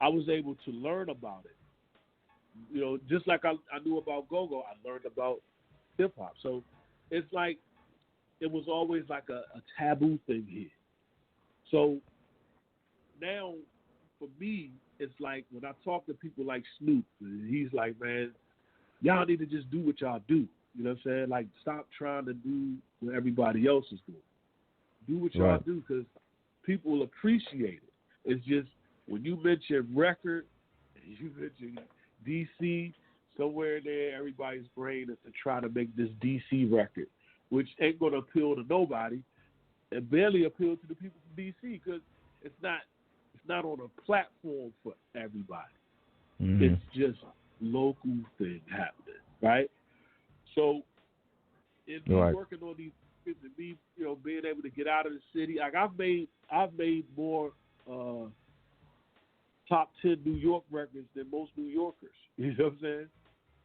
I was able to learn about it. Just like I knew about go-go, I learned about hip-hop. So it's like it was always like a taboo thing here. So now for me, it's like when I talk to people like Snoop, he's like, man, y'all need to just do what y'all do. You know what I'm saying? Like, stop trying to do what everybody else is doing. Do what y'all do because people will appreciate it. It's just when you mention record, you mention DC, somewhere in there, everybody's brain is to try to make this DC record, which ain't going to appeal to nobody. it barely appealed to the people from DC because it's not on a platform for everybody.
Mm-hmm.
It's just local thing happening, right? So, in me working on these, and me, being able to get out of the city, like I've made more top 10 New York records than most New Yorkers. You know what I'm saying?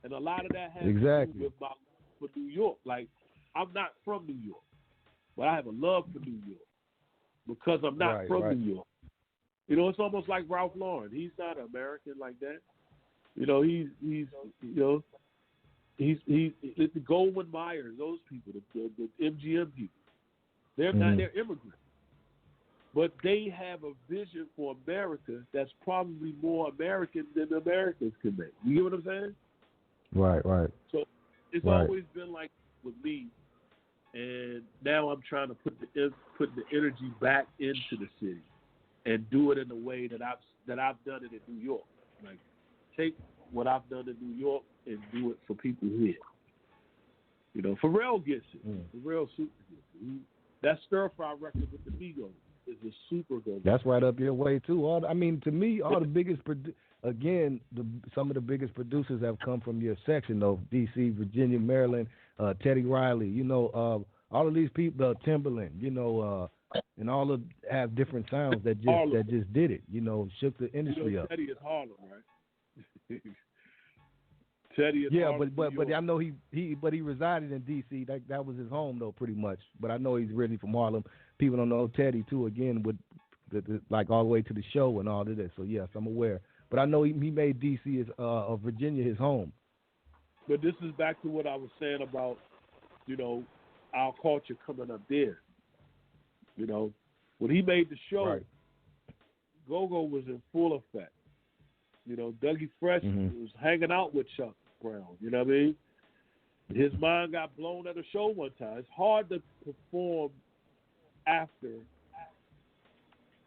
And a lot of that has to do with my love for New York. Like, I'm not from New York, but I have a love for New York because I'm not from New York. It's almost like Ralph Lauren. He's not American like that. He's the Goldwyn Mayers, those people, the MGM people. They're not, they're immigrants. But they have a vision for America that's probably more American than Americans can make. You get what I'm saying?
Right.
So it's always been like with me, and now I'm trying to put the energy back into the city and do it in a way that I've done it in New York. Like, take what I've done in New York and do it for people here. Pharrell gets it. Pharrell super gets it. That stir fry record with the Migos is a super good.
That's right up your way too. To me, all the biggest some of the biggest producers have come from your section though. D.C., Virginia, Maryland, Teddy Riley. All of these people, Timberland. And all of have different sounds that just did it. Shook the industry up.
Teddy is Harlem, right? Teddy is Harlem,
but I know he resided in D.C. That was his home though, pretty much. But I know he's really from Harlem. People don't know Teddy too. Again, with like all the way to the show and all of this. So yes, I'm aware. But I know he made D.C. Virginia his home.
But this is back to what I was saying about our culture coming up there. When he made the show, Go-Go was in full effect. Dougie Fresh was hanging out with Chuck Brown. You know what I mean? His mind got blown at a show one time. It's hard to perform after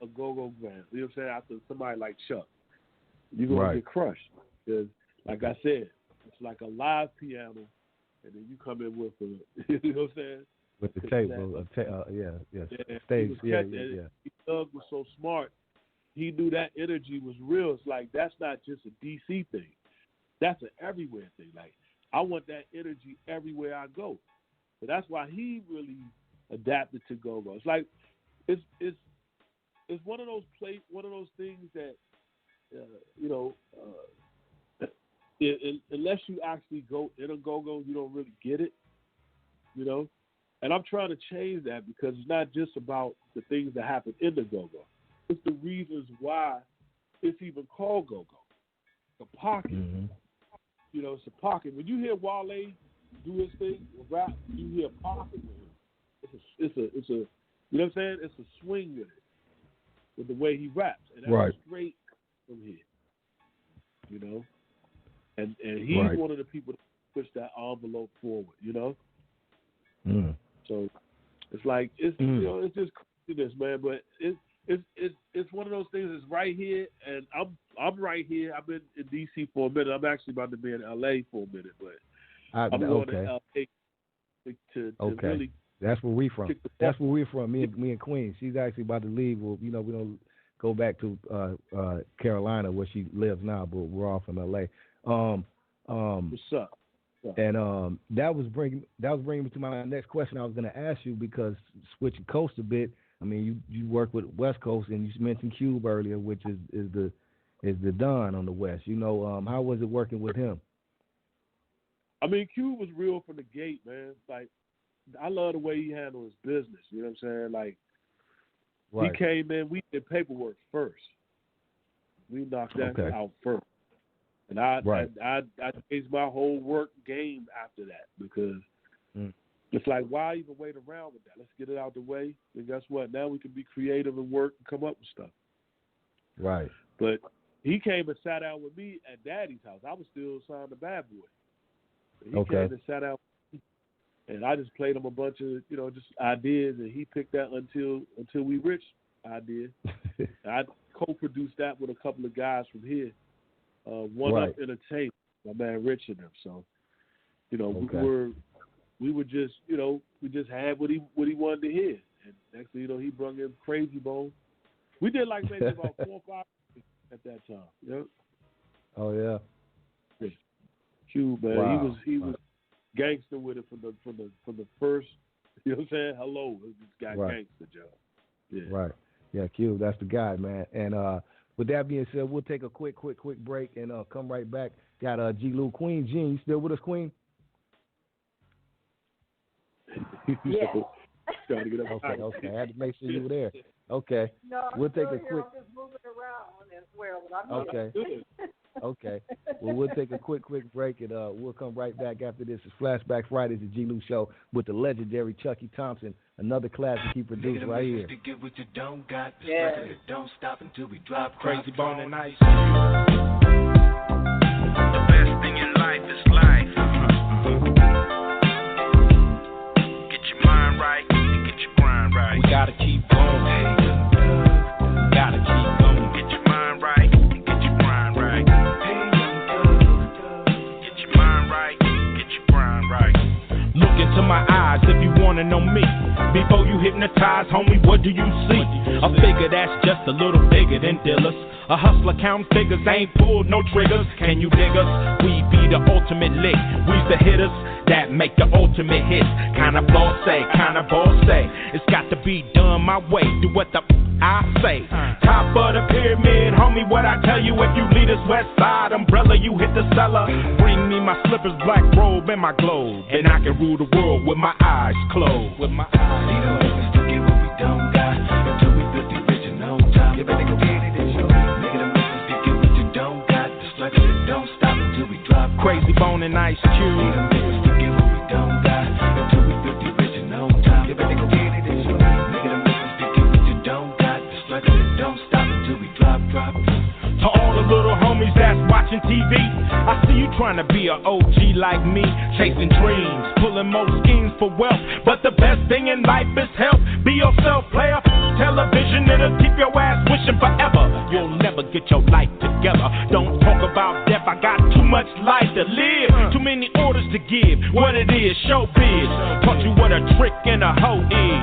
a Go-Go band. You know what I'm saying? After somebody like Chuck. You're going to get crushed. Because, like I said, it's like a live piano, and then you come in with you know what I'm saying?
With the tape, stage, yeah.
Doug was so smart. He knew that energy was real. It's like, that's not just a DC thing. That's an everywhere thing. Like, I want that energy everywhere I go. So that's why he really adapted to Go-Go. It's like, it's one of those things that, unless you actually go in a Go-Go, you don't really get it, And I'm trying to change that because it's not just about the things that happen in the Go-Go. It's the reasons why it's even called Go-Go. The pocket. It's a pocket. When you hear Wale do his thing, rap, you hear pocket with him. It's a you know what I'm saying? It's a swing with it, with the way he raps. And that's straight from here. And he's one of the people that push that envelope forward, So it's like it's just craziness, man. But it's one of those things that's right here, and I'm right here. I've been in DC for a minute. I'm actually about to be in LA for a minute, but I'm going to LA to really.
That's where we from. That's where we're from. Me and Queen. She's actually about to leave. Well, we don't go back to Carolina where she lives now, but we're all from LA.
What's up?
And that was bringing me to my next question I was going to ask you, because switching coast a bit, I mean, you work with West Coast, and you mentioned Cube earlier, which is the Don on the West. How was it working with him?
I mean, Cube was real from the gate, man. Like, I love the way he handled his business. You know what I'm saying? Like, he came in, we did paperwork first. We knocked that out first. And I changed my whole work game after that, because it's like, why even wait around with that? Let's get it out the way. And guess what? Now we can be creative and work and come up with stuff.
Right.
But he came and sat down with me at Daddy's house. I was still signed to Bad Boy. But he came and sat down with me, and I just played him a bunch of, just ideas, and he picked that Until We Rich idea. I co-produced that with a couple of guys from here. One Up Entertainment, my man Rich and them. So, we were just, we just had what he wanted to hear. And next You know, he brought in Crazy Bone. We did like maybe about 4 or 5 at that time. Yep.
Oh yeah.
Q, man,
Wow.
he was gangster with it from the first. You know what I'm saying? Hello, this guy gangster, Joe. Yeah.
Right. Yeah, Q, that's the guy, man. And with that being said, we'll take a quick break and come right back. Got G-Lew, Queen Jean. You still with us, Queen?
Yeah.
Trying to get up.
Okay. I had to make sure you were there. Okay.
No, I'm
we'll take
still
a quick.
I'm just moving around as well, but I'm
Okay.
here.
Okay. Well, we'll take a quick break, and we'll come right back after this. It's Flashback Fridays, the G-Lew Show with the legendary Chucky Thompson, another classic he produced right here.
Get what you don't got.
Yeah.
Don't stop until we drop.
Crazy Bone and Ice.
The best thing in life is life. Get your mind right and get your grind right.
We gotta keep going. Gotta keep going.
Get your mind right and get your grind right. Get your mind right, get your grind right.
Look into my eyes if you wanna know me. Before you hypnotize, homie, what do you see? A figure that's just a little bigger than dealers. A hustler counting figures, ain't pulled no triggers. Can you dig us? We be the ultimate lick. We's the hitters that make the ultimate hits. Kinda bossy, kinda bossy. It's got to be done my way. Do what the I say. Top of the pyramid, homie, what I tell you. If you lead us west side umbrella, you hit the cellar. Bring me my slippers, black robe, and my globe, and I can rule the world with my eyes closed. With my eyes.
Need a witness to get what we don't got. Until we 50 rich and no time. You better go get it, it's yours. Nigga, the witness to get what you don't got. The struggle that don't stop until we drop.
Crazy Bone and Ice Cube.
Need a witness to get what we don't got. Until we 50 rich and no time. You better go get it, it's yours. Nigga, the witness to get what you don't got. The struggle that don't stop until we drop.
To all the little homies that's watching TV, I see you trying to be an OG like me, chasing dreams, pulling more schemes for wealth. But the best thing in life is health. Be yourself, player. Television, it'll keep your ass wishing forever. You'll never get your life together. Don't talk about death, I got too much life to live. Too many orders to give. What it is, showbiz. Taught you what a trick and a hoe is.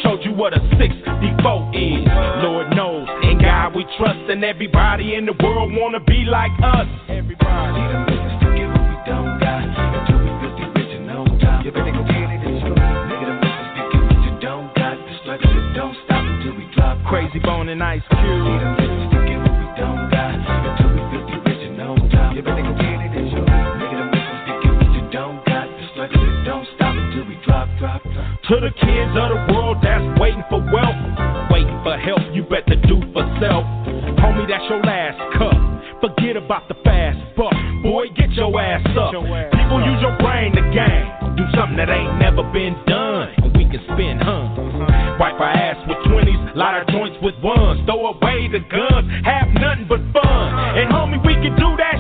Showed you what a 6-4 is. Lord knows, in God we trust, and everybody in the world wanna be like us. Everybody.
Need a witness to get what we don't got. Until we 50 rich and no time. You better go get it, it's yours. Nigga, the witness to get what you don't got. The struggle that don't stop until we drop.
Crazy Bone and Ice Cube.
Need a witness to get what we don't got. Until we 50 rich and no time. You better go get it, it's yours. Nigga, the witness to get what you don't got. The struggle that don't stop until we drop.
To the kids of the world that's waiting for wealth, waiting for help, you better do for self. Homie, that's your last cup. Forget about the fast buck. Boy, get your ass up. People use your brain to gain. Do something that ain't never been done, and we can spin, Wipe our ass with 20s, light our joints with ones. Throw away the guns, have nothing but fun. And homie, we can do that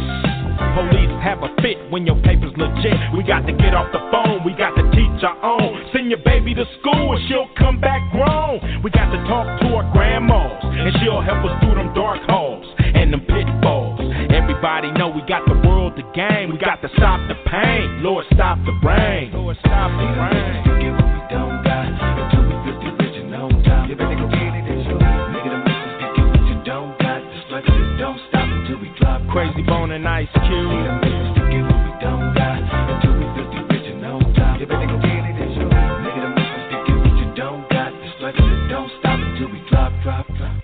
Police have a fit when your paper's legit. We got to get off the phone, we got to teach our own. Send your baby to school and she'll come back grown. We got to talk to our grandmas, and she'll help us through them dark halls and them pitfalls. Everybody know we got the world to gain. We got to stop the pain. Lord, stop the rain. Lord, stop the rain.
Get what we don't got until we 50 rich and no time. You better go get it, it's yours. Nigga, the missus to get what you don't got. The struggle that don't stop until we drop.
Crazy Bone and Ice Cube.
Need a missus to get what we don't got until we 50 rich and no time. You better go get it, it's yours. Nigga, the missus to get what you don't got. The struggle that don't stop until we drop.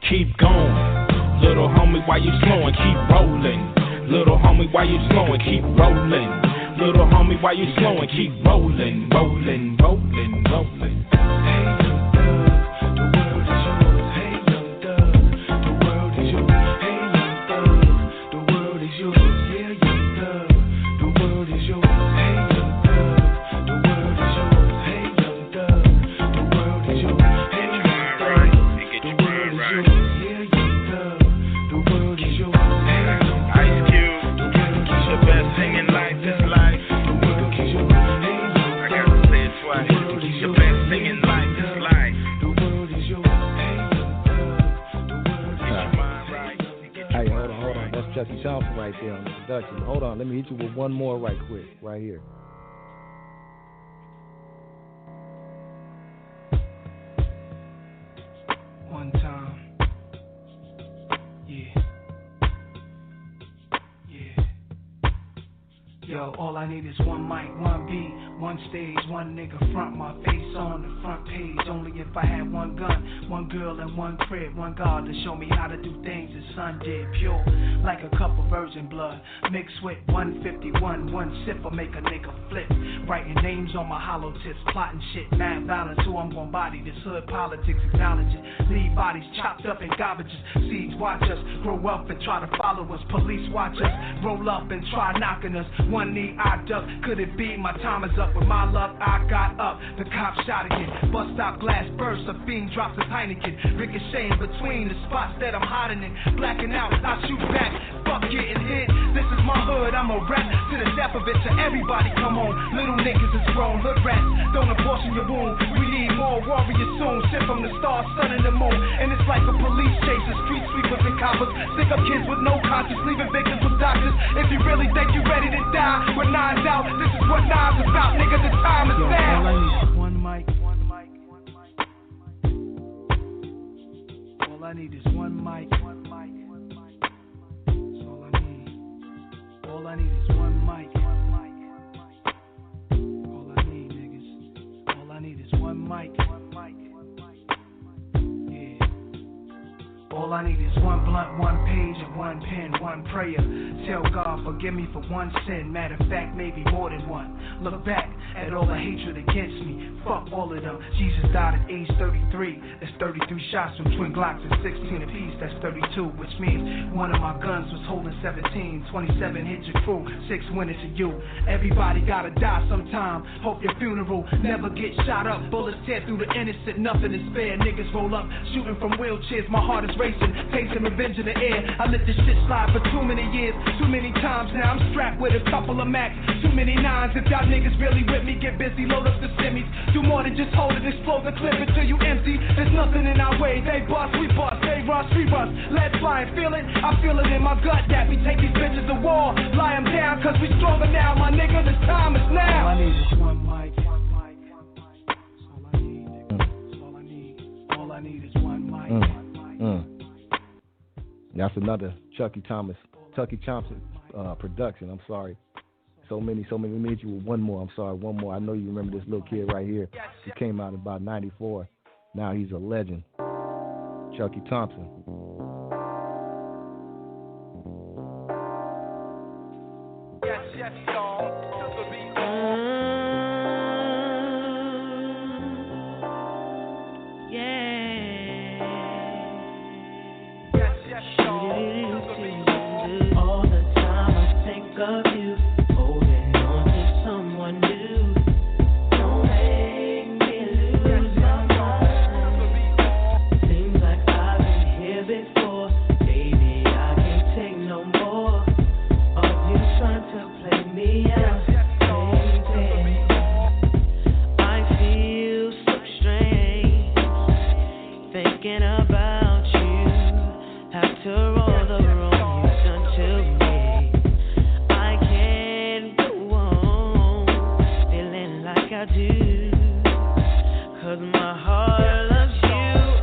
Keep going, little homie, why you slowing? Keep rolling. Little homie, why you slowing? Keep rolling. Little homie, why you slowing? Keep rolling, rolling, rolling, rolling.
Hey, young thug, the world is yours. Hey, young thug, the world is yours. Hey, young thug, the world is yours. Yeah, young thug, the world is yours. Hey, young thug, the world is yours. Hey, young thug, the world is yours. Hey, young thug, the world is yours. Yeah, young thug, the world is yours. Hey, young thug,
Ice Cube, the best thing in life is life.
the world is yours. Hey, young
I gotta say it twice. The best thing in life is life.
the world is yours. Hey, young thug, the world is
Get your
yours.
mind right.
Hey, hold on. That's Chucky Thompson right there on the production. Hold on. Let me hit you with one more right quick, right here.
Yo, all I need is one mic, one beat, one stage, one nigga front my face on the front page. Only if I had one gun, one girl and one crib, one God to show me how to do things the sun did. Pure, like a cup of virgin blood, mixed with 151. One sip will make a nigga flip. Writing names on my hollow tips, plotting shit, mad violence. Who I'm gon' body, this hood politics, acknowledge it. Leave bodies chopped up in garbages. Seeds watch us grow up and try to follow us. Police watch us roll up and try knocking us. One knee I duck, could it be my time is up? With my luck I got up, the cop shot again. Bus stop glass burst, a fiend drops his Heineken. Ricocheting between the spots that I'm hiding in. Blacking out, I shoot back, fuck getting hit. This is my hood, I'm a rap to the death of it. To everybody come on, little niggas is grown. Hood rats, don't abortion your wound. We need more warriors soon. Shit from the stars, sun and the moon. And it's like a police chase, the street sweepers and coppers. Stick up kids with no conscience, leaving victims with doctors. If you really think you ready to die, with knives out, this is what knives about, nigga, the time is now. All I need is one mic, one mic, one mic. All I need is one mic, one mic, one mic. That's all I need. All I need is one mic, one mic, one mic. All I need, niggas. All I need is one mic, one mic, one mic. Yeah. All I need is one blunt, one page, and one pen, one prayer. Tell God, forgive me for one sin. Matter of fact, maybe more than one. Look back at all the hatred against me. Fuck all of them. Jesus died at age 33. That's 33 shots from twin Glocks and 16 apiece. That's 32, which means one of my guns was holding 17. 27 hit your crew, 6 went into you. Everybody gotta die sometime. Hope your funeral never get shot up. Bullets tear through the innocent, nothing is spared. Niggas roll up, shooting from wheelchairs. My heart is racing, tasting revenge in the air. I let this shit slide for too many years, too many times now. I'm strapped with a couple of Macs, too many nines. If y'all niggas really with me, get busy, load up the semis. Do more than just hold it, explode the clip until you empty. There's nothing in our way. They bust, we bust, they rush, we rush. Let's fly and feel it. I feel it in my gut that we take these bitches to war. Lie them down, cause we stronger now, my nigga. The time is now. All I need is one mic, one mic, one mic. That's all I need, nigga. That's all I need. All I need is one mic, one mic.
That's another Chucky Thompson production. I'm sorry. So many. We need you with one more. I'm sorry, one more. I know you remember this little kid right here. He came out in about 94. Now he's a legend. Chucky Thompson.
Yes, y'all.
All the time I think of you, holding on to someone new. Don't make me lose my mind. Seems like I've been here before. Baby, I can't take no more of you trying to play me out. Baby, I feel so strange thinking about you after all the wrong you've done to me. I can't go on feeling like I do, 'cause my heart loves you.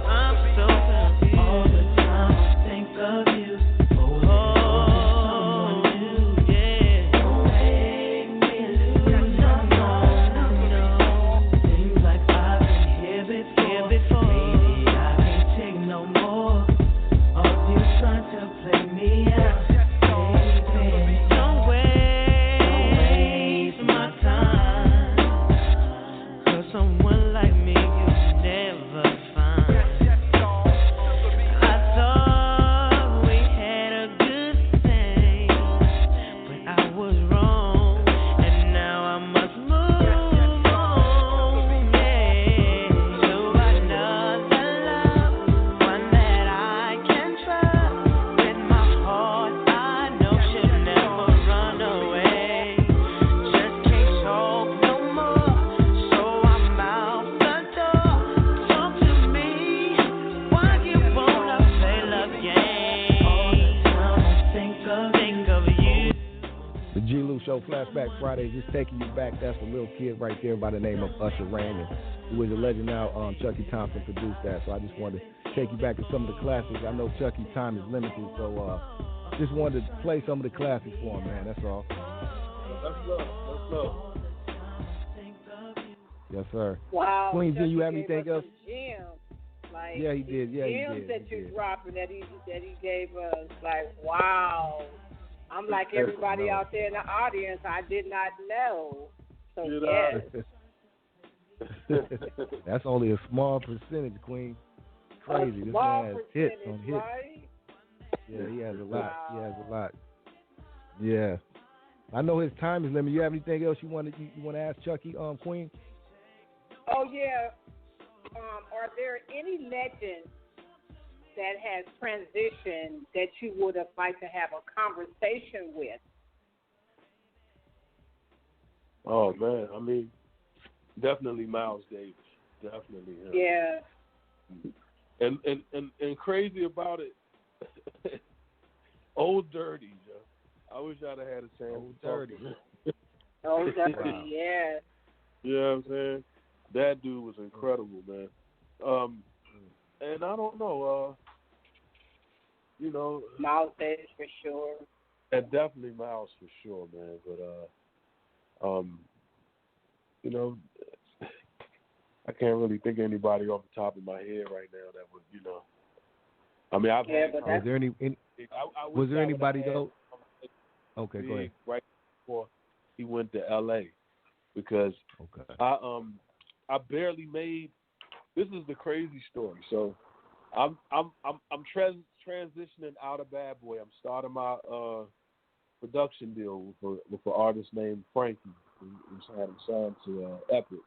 I'm so confused. All the time I think of you. Someone new. Yeah. Don't make me lose my mind. No. Seems like I've been here before. Baby, I can't take no more of you trying to play me out. Baby, don't waste my time, 'cause someone like me you never find. I thought we had a good thing, but I was wrong, and now I must move on. Yeah. So another love, one that I can trust. With my heart, I know she'll never run away. Just can't talk no more, so I'm out the door. Talk to me, why you wanna play love games? All the time I think of you.
The G-Lew Show Flashback Fridays is taking you back. That's a little kid right there by the name of Usher Raymond, who is a legend now. Chucky Thompson produced that, so I just wanted to take you back to some of the classics. I know Chucky's time is limited, so just wanted to play some of the classics for him, man. That's all.
Let's love. Let's love.
Yes, sir.
Wow.
Queen G,
Chucky
you have
gave
anything
us
else?
some gems. Like,
Yeah, he did. Yeah, he
gems
did.
that
He
you
did.
dropping that he gave us. Like, wow. I'm like everybody out there in the audience. I did not know. So yes.
That's only a small percentage, Queen. Crazy. This
Small
man has hits on
percentage,
hits.
right?
Yeah, he has a lot.
Wow.
He has a lot. Yeah. I know his time is limited. You have anything else you want to ask Chucky, Queen?
Oh yeah. Are there any legends that has transitioned that you would have liked to have a conversation with?
Oh man, I mean, definitely Miles Davis, definitely him.
Yeah.
And crazy about it, Old Dirty, Joe. I wish I'd have had a chance.
Old Dirty.
Oh, Dirty,
Wow.
yeah.
You know what I'm saying? That dude was incredible, man. And I don't know, you know,
Miles Davis for sure.
and definitely Miles for sure, man. But you know, I can't really think of anybody off the top of my head right now that would, you know. I mean, I've had.
Was there was there anybody though? Okay, go ahead.
Right before he went to L.A. because I barely made. This is the crazy story. So I'm transitioning out of Bad Boy. I'm starting my production deal with an artist named Frankie, who had him signed to Epic.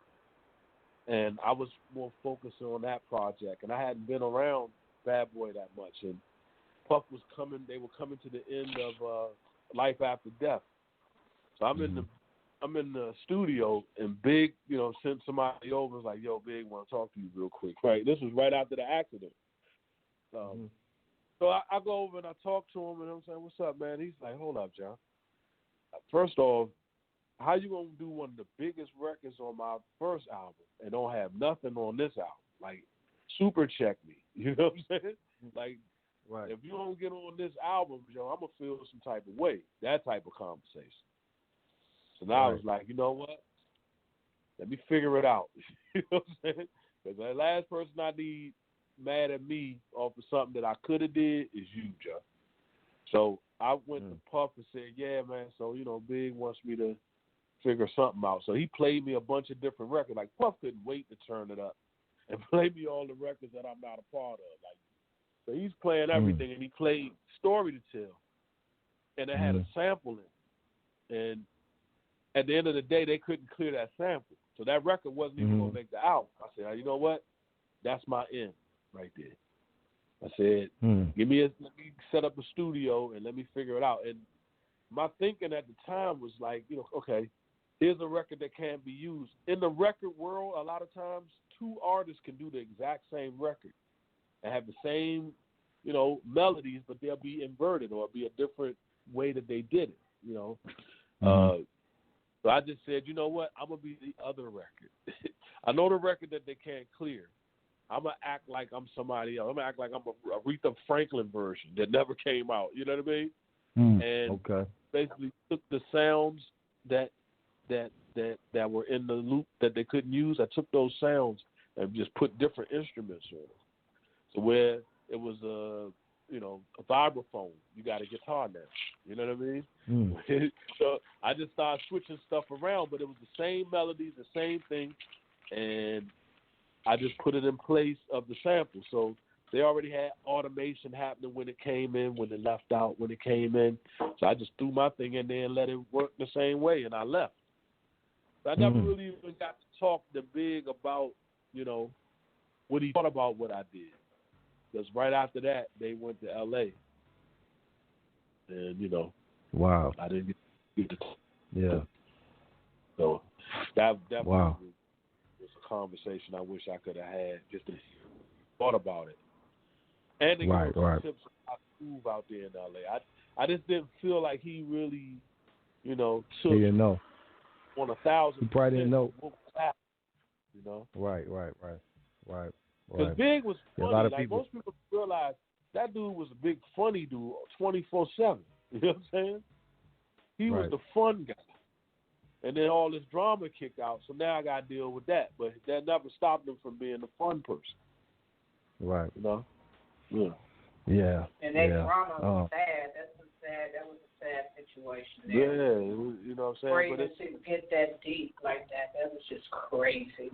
And I was more focused on that project, and I hadn't been around Bad Boy that much. And Puff was coming; they were coming to the end of Life After Death. So I'm in the studio, and Big, you know, sent somebody over. Was like, "Yo, Big, want to talk to you real quick." Right. This was right after the accident. So I go over and I talk to him, and I'm saying, "What's up, man?" He's like, "Hold up, John. First off, how you gonna do one of the biggest records on my first album and don't have nothing on this album? Like, super check me." You know what I'm saying? Like,
right.
If you don't get on this album, yo, I'm gonna feel some type of way. That type of conversation. So now I was like, you know what? Let me figure it out. You know what I'm saying? Because the last person I need mad at me off of something that I could have did is you, Joe. So I went to Puff and said, yeah, man, so, you know, Big wants me to figure something out. So he played me a bunch of different records. Like, Puff couldn't wait to turn it up and play me all the records that I'm not a part of. Like, so he's playing everything, and he played Story to Tell, and it had a sample in it. And at the end of the day, they couldn't clear that sample. So that record wasn't even going to make the album. I said, you know what? That's my end right there. I said, let me set up a studio and let me figure it out. And my thinking at the time was like, you know, okay, here's a record that can't be used. In the record world, a lot of times, two artists can do the exact same record and have the same, you know, melodies, but they'll be inverted or be a different way that they did it, you know. So I just said, you know what, I'm going to be the other record. I know the record that they can't clear. I'm going to act like I'm somebody else. I'm going to act like I'm a Aretha Franklin version that never came out, you know what I mean? And basically took the sounds that were in the loop that they couldn't use. I took those sounds and just put different instruments on it. So where it was a vibraphone, you got a guitar now. You know what I mean? So I just started switching stuff around, but it was the same melodies, the same thing, and I just put it in place of the sample. So they already had automation happening when it came in, when it left out, when it came in. So I just threw my thing in there and let it work the same way, and I left. So I never really even got to talk to Big about, you know, what he thought about what I did. Because right after that, they went to L.A. And, you know, I didn't get to talk. So that definitely was a conversation I wish I could have had, just to thought about it. And to give him some tips on how to move out there in L.A. I just didn't feel like he really, you know, took
he didn't know.
On 1,000%.
He probably didn't know.
What was happening, you know?
Right.
Because Big was funny.
A lot of
like
people.
Most people realize that dude was a big funny dude 24/7. You know what I'm saying? He was the fun guy. And then all this drama kicked out, so now I got to deal with that. But that never stopped him from being a fun person.
Right.
You know? Yeah.
Yeah.
And that
yeah.
drama was sad. That was a sad situation there.
Yeah, you know what I'm saying?
Crazy to get that deep like that. That was just crazy.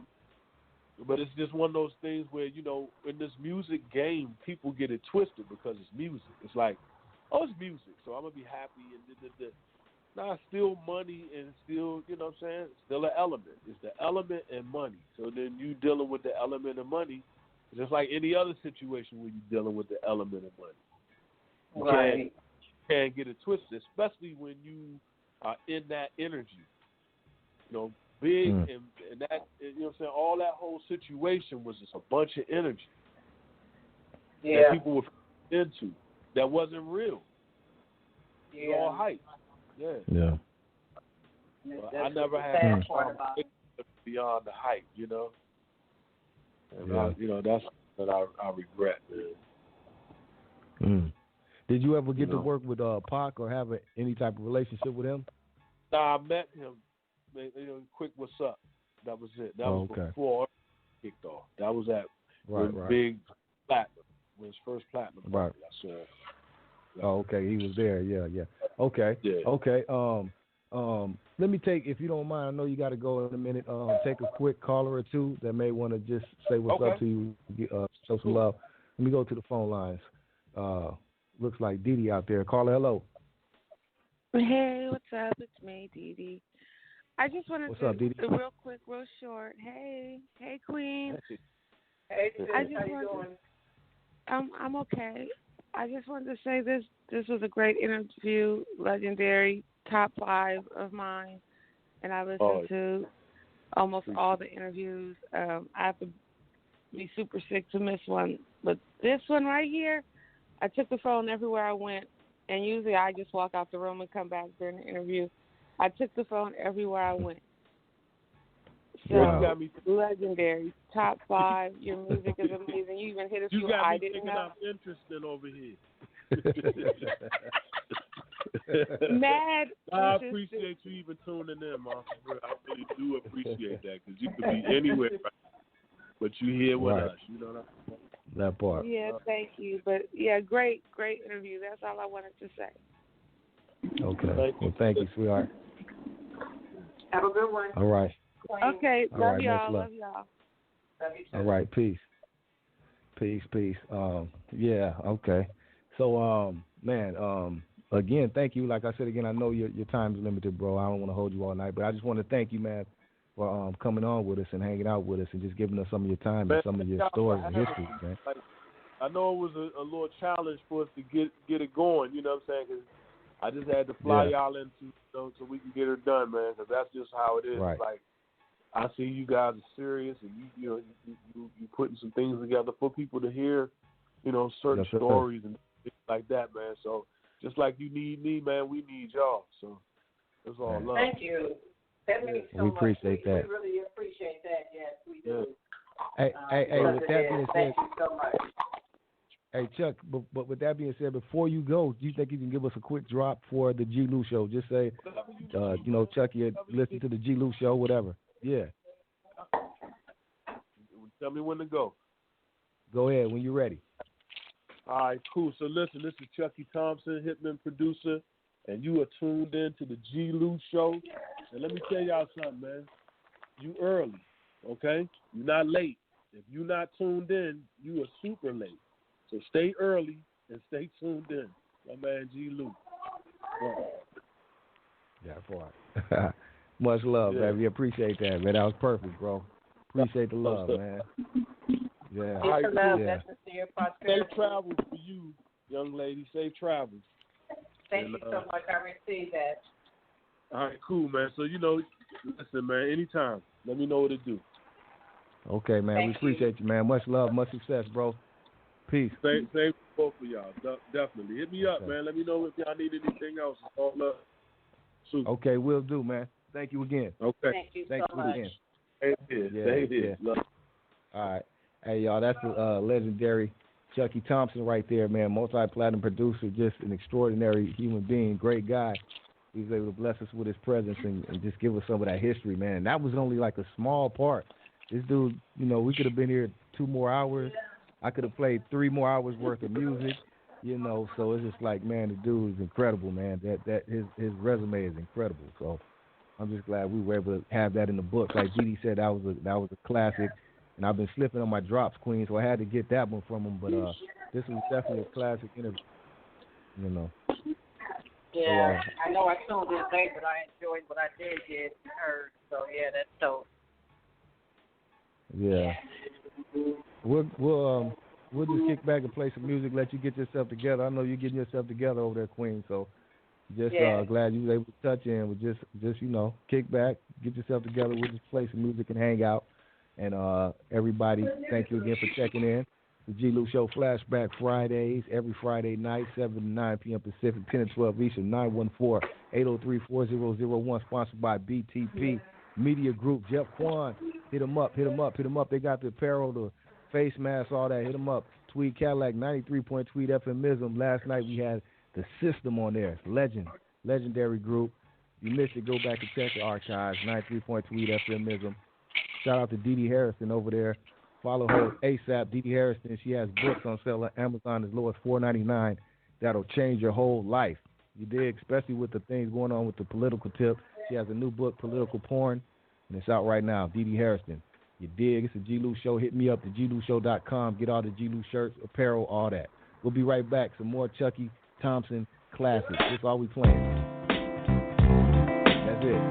But it's just one of those things where, you know, in this music game, people get it twisted because it's music. It's like, oh, it's music, so I'm going to be happy. And Nah, it's still money and still, you know what I'm saying? It's still an element. It's the element and money. So then you dealing with the element of money, just like any other situation where you're dealing with the element of money. You can't get it twisted, especially when you are in that energy. You know, big and that, you know what I'm saying? All that whole situation was just a bunch of energy that people were into that wasn't real. It was all hype. Yeah. But I never had beyond the hype, you know. And I, that's what I regret, man.
Did you ever get to work with Pac or have any type of relationship with him?
Nah, I met him. Quick, what's up? That was it. That was before it kicked off. That was at Big Platinum, when his first platinum.
Right.
I saw.
Oh, okay. He was there. Yeah. Okay.
Yeah.
Okay. Let me take, if you don't mind, I know you got to go in a minute. Take a quick caller or two that may want to just say what's up to you, show some love. Let me go to the phone lines. Looks like Dee Dee out there. Caller, hello.
Hey, what's up? It's me, Dee Dee. I just wanted
what's
to,
up, Dee Dee?
real quick, real short. Hey, Queen.
Hey, how you doing?
I'm okay. I just wanted to say this was a great interview, legendary, top 5 of mine, and I listened to almost all the interviews. I have to be super sick to miss one, but this one right here, I took the phone everywhere I went, and usually I just walk out the room and come back during the interview. I took the phone everywhere I went. So, legendary, top 5. Your music is amazing. You even hit a few I didn't know.
You got me interested over here.
Mad.
I appreciate you even tuning in, Mom. I really do appreciate that because you could be anywhere, but you here with us. You know what I mean?
That part.
Yeah, thank you. But yeah, great interview. That's all I wanted to say.
Okay. Well, thank you, sweetheart.
Have a good one.
All right.
Okay.
All
love
right,
y'all.
much love.
Love y'all.
Love you too.
All right. Peace. Yeah. Okay. So, again, thank you. Like I said again, I know your time is limited, bro. I don't want to hold you all night, but I just want to thank you, man, for coming on with us and hanging out with us and just giving us some of your time and some of your stories and history, man.
I know it was a little challenge for us to get it going. You know what I'm saying? 'Cause I just had to fly y'all into so we can get it done, man. Because that's just how it is.
Right.
Like I see you guys are serious, and you putting some things together for people to hear. Certain stories and things like that, man. So just like you need me, man, we need y'all. So it's all love.
Thank you. That means so
we
much.
Appreciate that.
We really appreciate that. Yes, we do.
Hey, with that being said,
thank you so much.
Hey, Chuck, but with that being said, before you go, do you think you can give us a quick drop for the G-Lew show? Just say, Chucky had listened to the G-Lew show, whatever. Yeah.
Tell me when to go.
Go ahead, when you're ready.
All right, cool. So listen, this is Chucky Thompson, Hitman producer, and you are tuned in to the G-Lew show. And let me tell y'all something, man. You early, okay? You're not late. If you're not tuned in, you are super late. So stay early and stay tuned in. My man G-Lew.
Yeah, boy. Much love, baby. Appreciate that, man. That was perfect, bro. Appreciate the love, man. Yeah.
All right, love.
Yeah.
That's sincere prosperity.
Safe travels for you, young lady. Safe travels.
Thank you so much. I received that.
All right, cool, man. So, listen, man, anytime. Let me know what to do.
Okay, man. We appreciate you, man. Much love, much success, bro. Peace.
Same for both of y'all. Definitely. Hit me up, man. Let me know if y'all need anything else. All love. Super.
Okay, will do, man. Thank you again.
Okay.
Thank you so much.
Again.
Stay here.
All right. Hey, y'all, that's the legendary Chucky Thompson right there, man. Multi-platinum producer, just an extraordinary human being, great guy. He was able to bless us with his presence and just give us some of that history, man. And that was only like a small part. This dude, you know, we could have been here 2 more hours. I could have played 3 more hours worth of music, you know. So it's just like, man, the dude is incredible, man. That his resume is incredible. So I'm just glad we were able to have that in the book. Like Dee said, that was a classic. And I've been slipping on my drops, Queen, so I had to get that one from him. But this was definitely a classic interview, you know.
Yeah, I know I tuned in late, but I enjoyed what I did get heard. So yeah, that's dope.
Yeah. We'll just kick back and play some music, let you get yourself together. I know you're getting yourself together over there, Queen. So just glad you were able to touch in. We just you know, kick back, get yourself together. We'll just play some music and hang out. And everybody, thank you again for checking in. The G-Lew Show Flashback Fridays, every Friday night, 7 to 9 p.m. Pacific, 10 to 12 Eastern, 914-803-4001, sponsored by BTP Media Group. Jeff Quan, hit them up. They got the apparel, the face mask, all that. Hit them up. Tweed Cadillac, 93 Tweed FMism. Last night we had the System on there. Legendary group. If you missed it, go back and check the archives, 93 Tweed FMism. Shout out to Dee Dee Harrison over there. Follow her ASAP, Dee Dee Harrison. She has books on sale at Amazon as low as $4.99. That'll change your whole life. You dig? Especially with the things going on with the political tip. She has a new book, Political Porn, and it's out right now. Dee Dee Harrison. You dig? It's a G-Lew Show. Hit me up, theglew.com. Get all the G-Lew shirts, apparel, all that. We'll be right back. Some more Chucky Thompson classics. That's all we playing. That's it.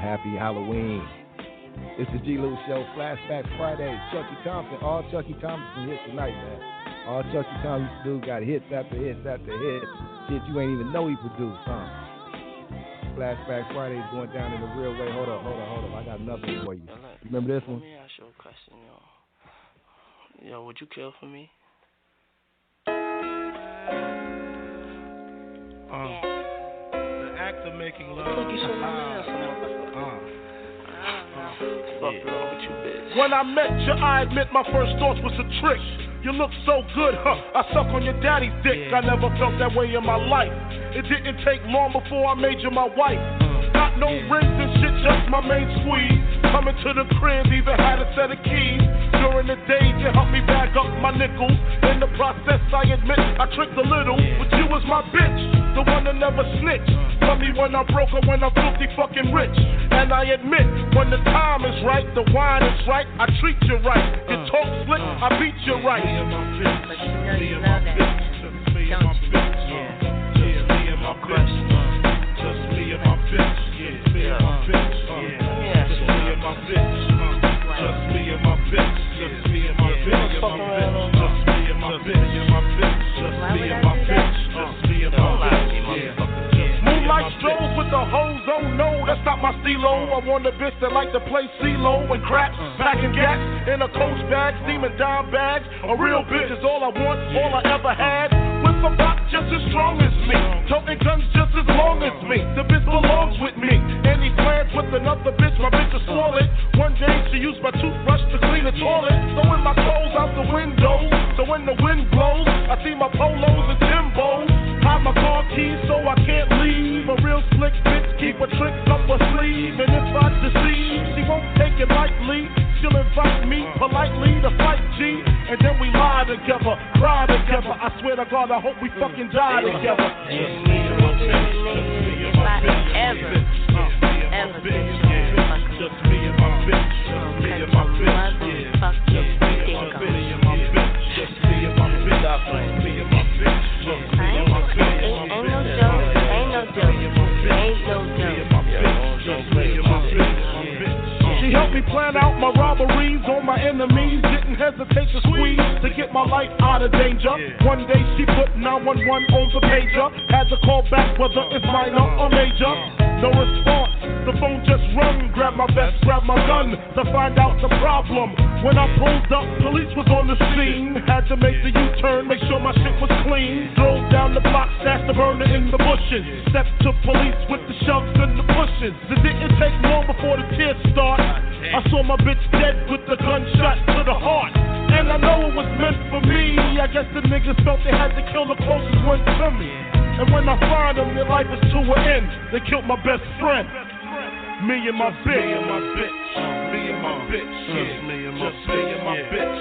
happy Halloween. It's the G-Lew Show, Flashback Friday. Chucky Thompson, all Chucky Thompson hits tonight, man. All Chucky Thompson do got hits after hits after hits. Shit you ain't even know he produced, huh? Flashback Friday is going down in a real way. Hold up. I got nothing for you. Remember this one?
Let me ask you a question, yo. Yo, would you kill for me?
The act of making love.
Look, you should Fuck wrong with you, bitch.
When I met you, I admit my first thoughts was a trick. You look so good, huh? I suck on your daddy's dick. I never felt that way in my life. It didn't take long before I made you my wife. Got no rings and shit, just my main squeeze. Coming to the crib, even had a set of keys. During the day, you helped me bag up my nickels. In the process, I admit I tricked a little. But you was my bitch, the one that never snitched. Tell me when I'm broke or when I'm filthy fucking rich. And I admit, when the time is right, the wine is right, I treat you right. You talk slick, I beat you right.
But you know you love that, don't you?
Just me and my bitch. Just me and my bitch. Just me and my bitch. Just me and my bitch. Just me and my bitch. Just me and my bitch. Just me and my bitch. Just me and my bitch. Just me and my bitch. Just me and my bitch. Moonlight strolls with the hoes, oh no, that's not my stilo. I want a bitch that like to play CeeLo and crap, packing gas in a coach bag, steaming dime bags. A real bitch is all I want, all I ever had. With a rock just as strong as me, toting guns just as long as me. The bitch belongs with me. Any plans with another bitch, my bitch is swollen. One day she used my toothbrush to clean the toilet, throwing my clothes out the window. So when the wind blows, I see my polos and Timbos. Hide my car keys so I can't leave. A real slick bitch keep her tricks up her sleeve. And if I deceive, she won't take it lightly. She'll invite me politely to fight G. And then we lie together, cry together. I swear to God, I hope we fucking die together. Just me and my bitch.
If I ever
Just me and my bitch. Just me and my bitch.
fuck your dick
Just me and my bitch. Just me and my bitch. Just me and my bitch. Just me and my bitch.
Ain't no joke.
Just me and my bitch.
She helped me plan out my robberies on my enemies. Didn't hesitate to squeeze to get my life out of danger. One day she put 911 on the pager. Had to call back whether it's minor or major. No response, the phone just rung. Grab my vest, grab my gun to find out the problem. When I pulled up, police was on the scene. Had to make the U-turn, make sure my shit was clean. Drove down the block, stashed the burner in the bushes. Stepped to police with the shoves and the pushes. It didn't take long before the tears start. I saw my bitch dead with the gunshot to the heart. And I know it was meant for me. I guess the niggas felt they had to kill the closest one to me. And when I find them, their life is to an end. They killed my best friend. Me and my bitch.
Me and my bitch. Me and my bitch. Just me and my bitch.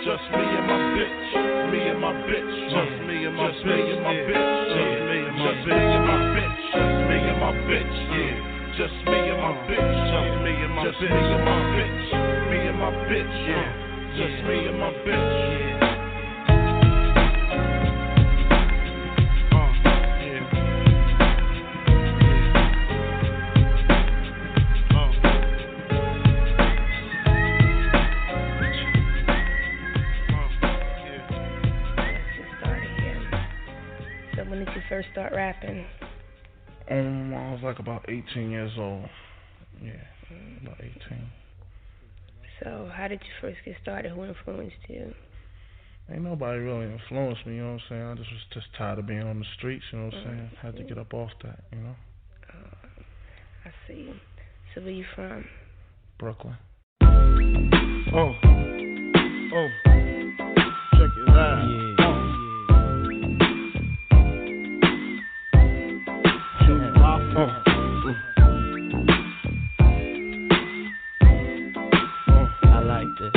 Just me and my bitch. Me and my bitch. Just me and my bitch. Just me and my bitch. Just me and my bitch. Just me and my bitch. Just me and my bitch. Just me and my bitch. Me and my bitch. Just me and my bitch.
First start rapping?
I was like about 18 years old. Yeah, about 18.
So how did you first get started? Who influenced you?
Ain't nobody really influenced me, you know what I'm saying? I just was just tired of being on the streets, you know what I'm saying? Had to get up off that, you know?
I see. So where you from?
Brooklyn.
Check it out.
I like this.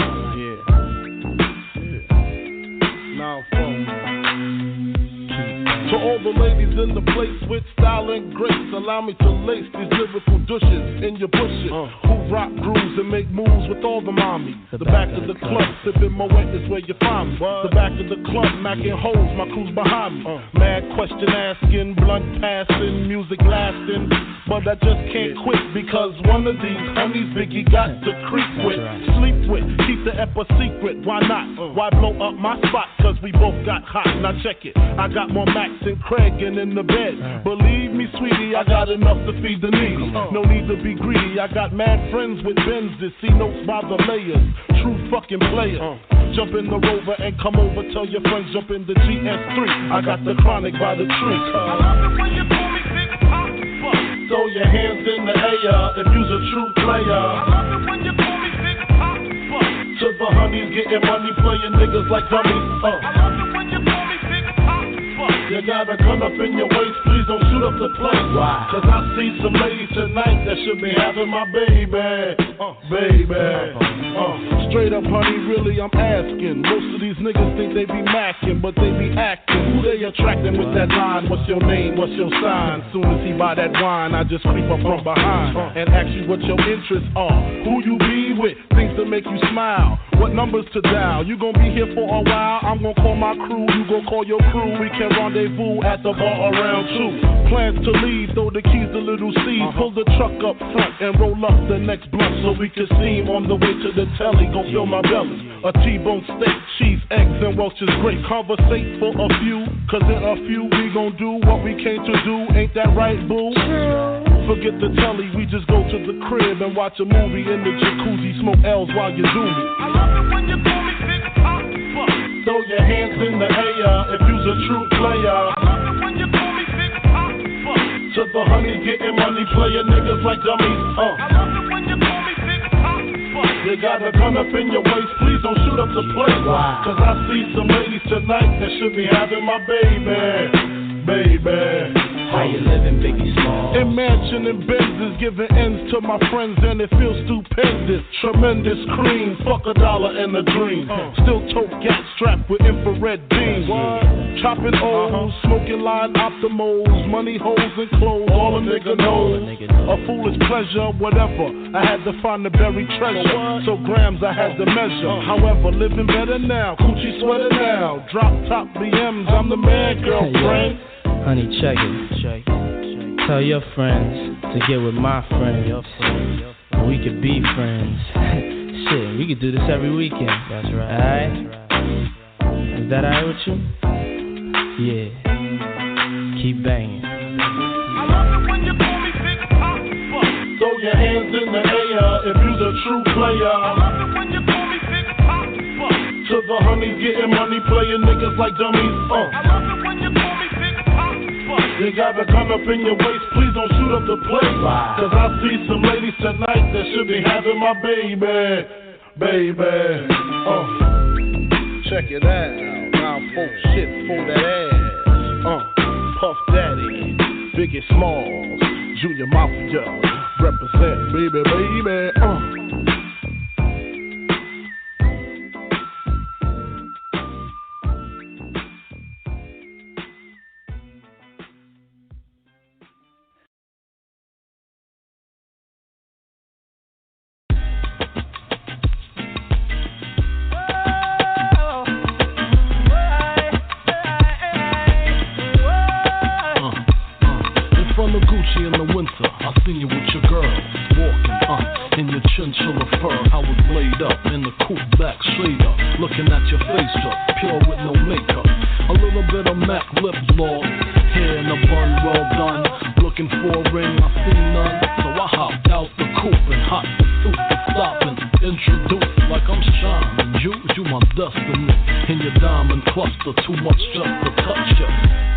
To all the ladies in the place with style and grace, allow me to lace these lyrical douches in when you push it. Who rock grooves and make moves with all the mommies. The back of the club, sipping Moet is where you find me. The back of the club, macking holes, my crew's behind me. Mad question asking, blunt passing, music lasting. But I just can't quit because one of these homies Biggie got to creep with, sleep with, keep the ep a secret. Why not? Why blow up my spot? Cause we both got hot. Now check it. I got more Max and Craig in the bed. Believe me, sweetie, I got enough to feed the needy. No need to be greedy. I got mad friends with Benzes. See notes by the layers. True fucking players. Jump in the Rover and come over. Tell your friends jump in the GS3. I got the chronic by the tree. I love it when you call me Big Papa. Throw your hands in the air if you's a true player. I love it when you call me Big Papa. To the honeys getting money, playing niggas like dummies. I love it when you call me Big Papa. You got a gun up in your waist, please don't shoot up the place. Why? Cause I see some ladies tonight that should be having my baby. Straight up, honey, really, I'm asking. Most of these niggas think they be macking, but they be acting. Who they attracting with that line? What's your name? What's your sign? Soon as he buy that wine, I just creep up from behind and ask you what your interests are. Who you be with? Things to make you smile. What numbers to dial? You gon' be here for a while. I'm gon' call my crew. You gon' call your crew. We can rendezvous at the bar around 2. Plans to leave, throw the keys to Little C. Pull the truck up front and roll up the next blunt so we can steam on the way to the telly. Gon' fill my belly. A T-bone steak, cheese, eggs, and Welch's grape. Conversate for a few, cause in a few we gon' do what we came to do. Ain't that right, boo? Forget the telly, we just go to the crib and watch a movie in the jacuzzi. Smoke L's while you do me. I love it when you call me Big Papa. Throw your hands in the air if you's a true player. I love it when you call me Big Papa. To the honeys getting money, playing niggas like dummies. I love it when you call me Big Papa. You got a gun up in your waist, please don't shoot up the place. Cause I see some ladies tonight that should be having my baby.
How you living, Biggie Small?
In mansion and Benzes, giving ends to my friends and it feels stupendous. Tremendous cream, fuck $1 and a dream. Still tote gas strapped with infrared beams. Chopping O's, smoking line optimals, money holes and clothes, all a nigga knows. A foolish pleasure, whatever. I had to find the buried treasure, so grams I had to measure. However, living better now, coochie sweater now. Drop top BMs, I'm the man, girlfriend.
Honey, check it. Tell your friends to get with my friends. We could be friends. Shit, we could do this every weekend. That's right. Alright? Is that alright with you? Yeah. Keep banging.
I love it when you call me Big Papa. Throw your hands in the air if you's a true player. I love it when you call me Big Papa. To the honeys getting money, playing niggas like dummies. I love it when you call me Big Papa. You got a gun up in your waist, please don't shoot up the place. Cause I see some ladies tonight that should be having my baby. Check it out, now folks shit for that ass. Puff Daddy, Biggie Smalls, Junior Mafia, represent baby. In the winter, I seen you with your girl walking in your chinchilla fur. I was laid up in the coupe back straight up, looking at your face up, pure with no makeup. A little bit of Mac lip gloss, hair in a bun, well done. Looking for a ring, I seen none, so I hopped out the coupe and hot pursuit to stop and introduce like I'm shining. You my destiny in your diamond cluster, too much just to touch you.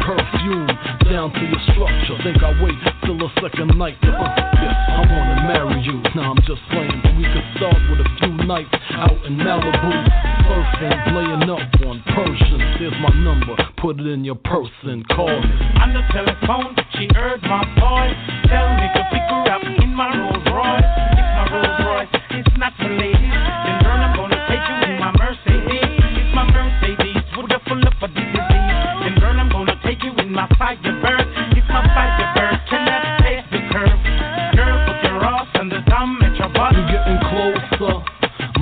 Perfume down to your structure. Think I wait till the second night to I wanna marry you. Now I'm just playing. We could start with a few nights out in Malibu, surfing, laying up on Persian. Here's my number, put it in your purse and call me.
On the telephone, she heard my voice. Tell me to pick her up in my Rolls Royce. If my Rolls Royce is not for ladies, then girl, I'm gonna take you in my Mercedes. If my Mercedes would have full up of the disease, then girl, I'm gonna take you in my Firebird. If my Firebird cannot take the curve, girl, put your ass on the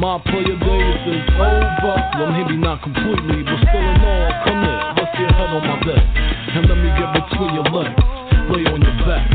My player days is over. Well, maybe not completely, but still in all, come here, rest your head on my bed, and let me get between your legs, lay on your back,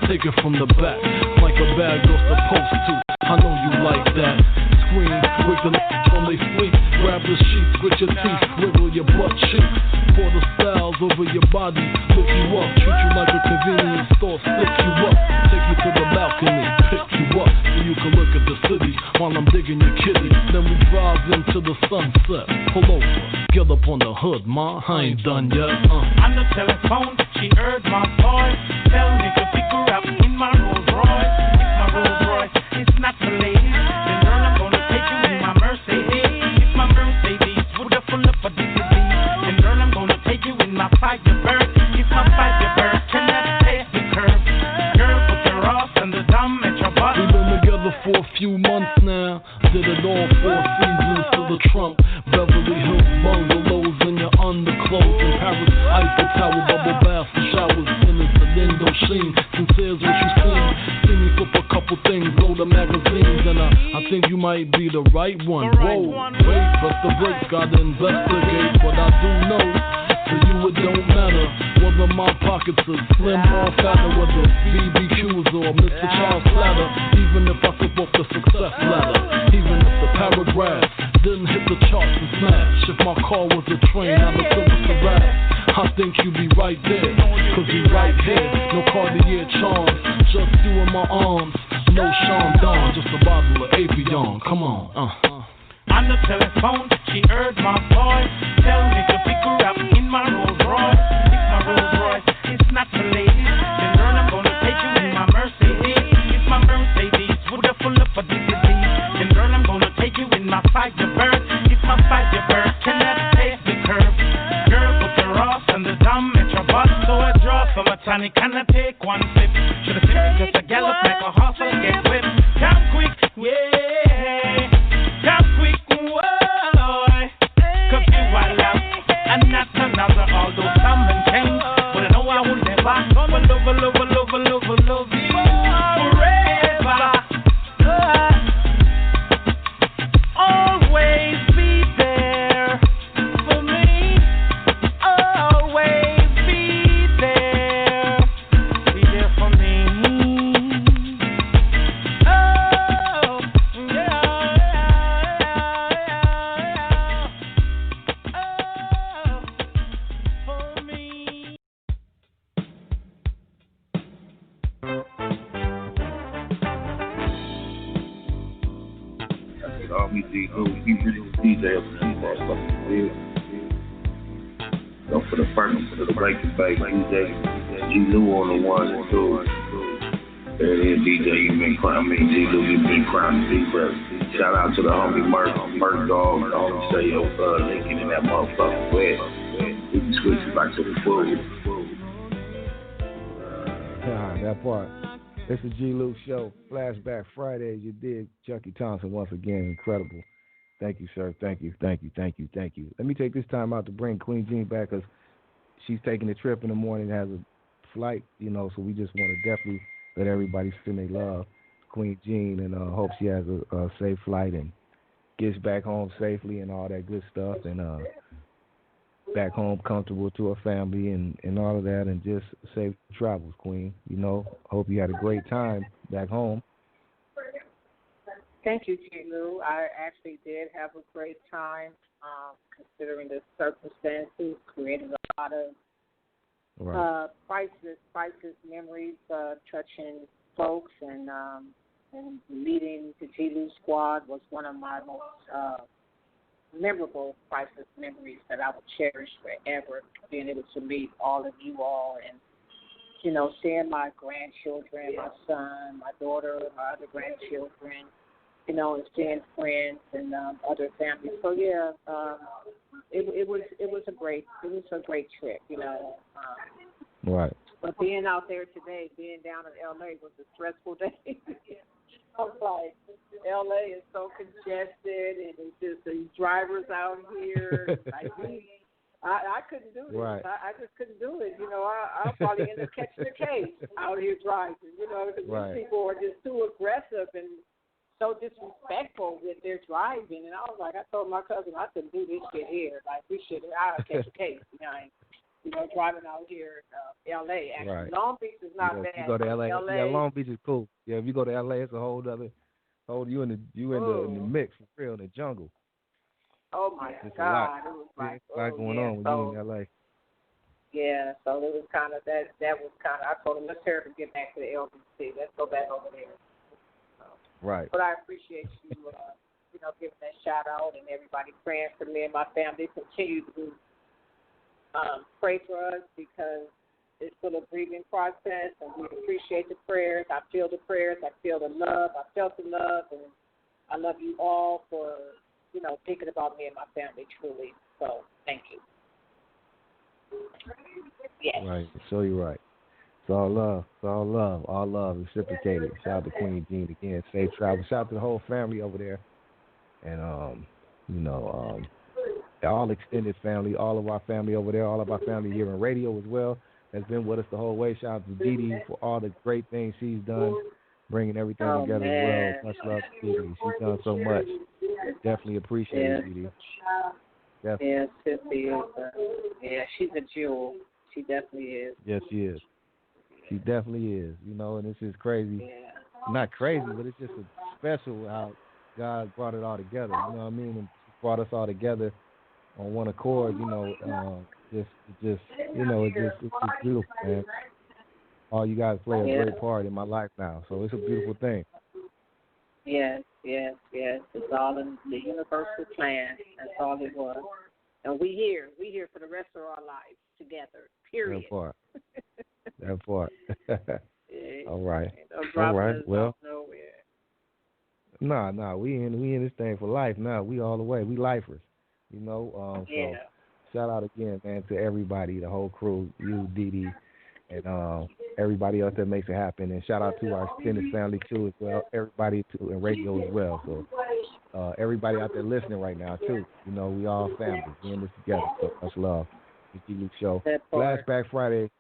take it from the back, like a bad girl's supposed to. I know you like that. Scream, wake the when they sleep, grab the sheets, grit your teeth, wiggle your butt cheeks, pour the styles over your body, lift you up, treat you like a convenience store, stick you up, take you to the balcony, pick you up, so you can look at the city while I'm digging your kitty. Then we drive into the sunset, pull over, get up on the hood, ma, I ain't done yet.
On the telephone, she heard my voice, tell me to pick her up in my Rolls Royce. It's my Rolls Royce, it's not for ladies. Then girl, I'm gonna take you in my Mercedes. It's my Mercedes, with a full up of DCD. Then girl, I'm gonna take you in my Firebird. It's my Firebird, can I take the curve? Girl, put your ass on the dumb at your butt.
We've been together for a few months now, did it all 4 seasons to the Trump, Beverly Hills bungalows in your underclothes, in Paris, Eiffel Tower, bubble baths and showers, in the Indochine, sincere's what you seen. See me flip a couple things, go to magazines, and I think you might be the right one. Whoa, wait, press the brakes, gotta investigate what I do know. To you it don't matter whether my pockets are slim or fatter, whether BBQs or Mr. Charles Platter. Even if I slip off the success ladder, even if the paragraph didn't hit the charts and smash. If my car was a train, I'd have filled with the rap. I think you'd be right there, cause you right here. No Cartier charms, just you in my arms. No Sean Don, just a bottle of Avion. Come on,
On the telephone, she heard my voice, tell me to pick her up in my Rolls Royce. It's my Rolls Royce, it's not for ladies. Then girl, I'm gonna take you in my Mercedes. It's my Mercedes, with a full up of DCD. Then girl, I'm gonna take you in my Firebird. It's my Firebird, can I take the curve? Girl, put your ass on the dumb at your butt. So I draw from a tonic, can I take one sip? Should've sipped just a gallop like a horse or get whipped. Come quick, yeah. Come quick, whoa. Cause you are love, and not another, although some and change. But I know I will never love you forever. Always be there for me. Always be there. Be there for me. Oh, for me.
All me G-Lew, he really DJ up in this motherfucking field. So for the first, for the break it back, DJ G-Lew on the ones and twos. There it is, DJ, G-Lew, you've been crying deep breath. Shout out to the homie Merc Dog, the homie say yo, Lincoln in that motherfucking wet. We can switch it back to the food.
That part. This is G-Lew Show, Flashback Fridays. You did Chucky Thompson once again. Incredible. Thank you, sir. Thank you. Let me take this time out to bring Queen Jean back because she's taking a trip in the morning, has a flight, so we just want to definitely let everybody send their love to Queen Jean and hope she has a safe flight and gets back home safely and all that good stuff and back home comfortable to her family and all of that and just safe travels, Queen. Hope you had a great time back home.
Thank you, G-Lew. I actually did have a great time, considering the circumstances, created a lot of priceless memories, touching folks, and meeting the G-Lew squad was one of my most memorable, priceless memories that I will cherish forever, being able to meet all of you all and, seeing my grandchildren, my son, my daughter, my other grandchildren, and seeing friends and other families. So yeah, it was a great trip,
Right.
But being out there today, being down in LA was a stressful day. I was like, LA is so congested, and it's just these drivers out here. I couldn't do this.
Right.
I just couldn't do it. I'll probably end up catching a case out here driving. Because
Right.
these people are just too aggressive and so disrespectful with their driving, and I was like, I told my cousin I couldn't do this shit here. Like I'll catch a case, driving out here in L.A. Actually,
right.
Long Beach is not bad.
You go to L.A. Yeah, Long Beach is cool. Yeah, if you go to L.A., it's a whole other. You in the mix for real in the jungle.
Oh my
it's
God! It was like
a lot going on when you in L.A.
Yeah, so it was kind of that. That was kind of. I told him, let's hurry up and get back to the LBC. Let's go back over there.
Right.
But I appreciate you, giving that shout out and everybody praying for me and my family. Continue to pray for us because it's still a grieving process, and we appreciate the prayers. I feel the prayers. I feel the love. I felt the love, and I love you all for thinking about me and my family truly. So thank you. Yes.
Right. So you're right. It's all love. It's all love. All love reciprocated. Shout out to Queen Jean again. Safe travel. Shout out to the whole family over there. And, all extended family, all of our family over there, all of our family here in radio as well, has been with us the whole way. Shout out to Dee Dee for all the great things she's done, bringing everything together as well. Much love to Dee Dee. She's done so much. Definitely appreciate it, Dee Dee. Definitely.
Yeah, Sissy is. She's a jewel. She definitely is.
Yes, she is. She definitely is. And this is crazy.
Yeah.
Not crazy, but it's just special how God brought it all together. You know what I mean? And brought us all together on one accord. It's just beautiful, man. All you guys play a great part in my life now, so it's a beautiful thing.
Yes. It's all in the universal plan. That's all it was. And we here for the rest of our lives together. Period.
That part. All right. Well. Nah. We in this thing for life now. We all the way. We lifers. So shout out again, man, to everybody, the whole crew, you, Dee Dee, and everybody else that makes it happen. And shout out to our extended family too as well. Everybody too, and radio as well. So everybody out there listening right now too. We all family. We in this together. So much love. The G-Lew Show. Flashback Friday.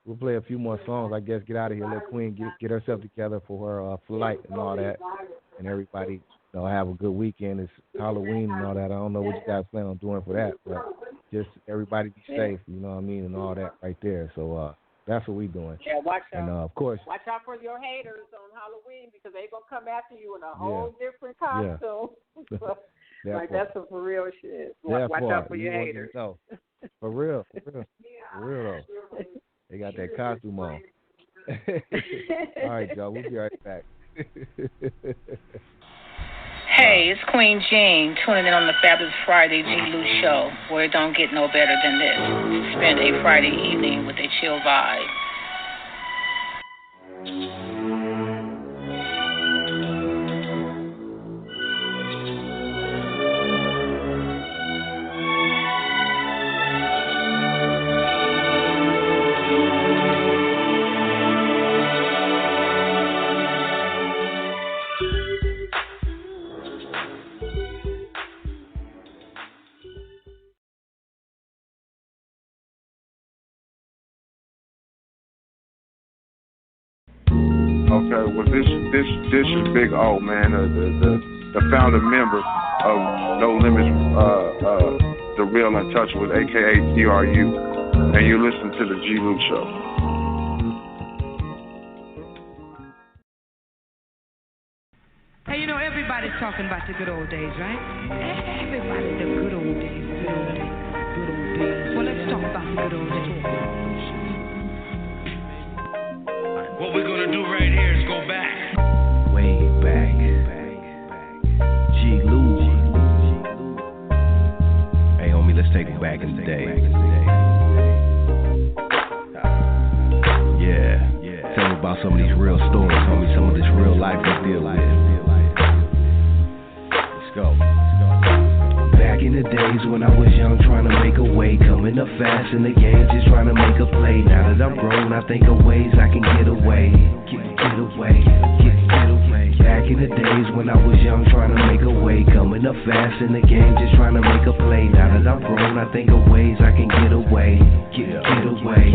We'll play a few more songs. I guess get out of here. Let Queen get herself together for her flight and all that. And everybody, have a good weekend. It's Halloween and all that. I don't know what you guys plan on doing for that, but just everybody be safe. You know what I mean, and all that right there. So that's what we doing.
Yeah, watch out.
And of course,
watch out for your haters on Halloween because they gonna come after you in a whole different costume.
Yeah.
That's some for real shit. Watch out for your haters.
No, for real though. They got that costume on. All right, y'all. We'll be right back.
Hey, it's Queen Jean tuning in on the Fabulous Friday G-Lew Show, where it don't get no better than this. Spend a Friday evening with a chill vibe.
Okay, well this is Big O, man, the founder member of No Limits, the Real Untouchables, aka TRU, and you listen to the G-Lew Show.
Hey, everybody's talking about the good old days, right? Everybody, the good old days, good old days, good old days. Well, let's talk about the good old days.
What we're gonna do right here is go back.
Way back. G-Lew. Hey, homie, let's take it back in the day. Yeah. Tell me about some of these real stories, homie. Some of this real life we deal with. Let's go. Back in the days when I was young, trying to make a way, coming up fast in the game, just trying to make a play. Now that I'm grown, I think of ways I can get away. Get away. Back in the days when I was young, trying to make a way, coming up fast in the game, just trying to make a play. Now that I'm grown, I think of ways I can get away. Get away.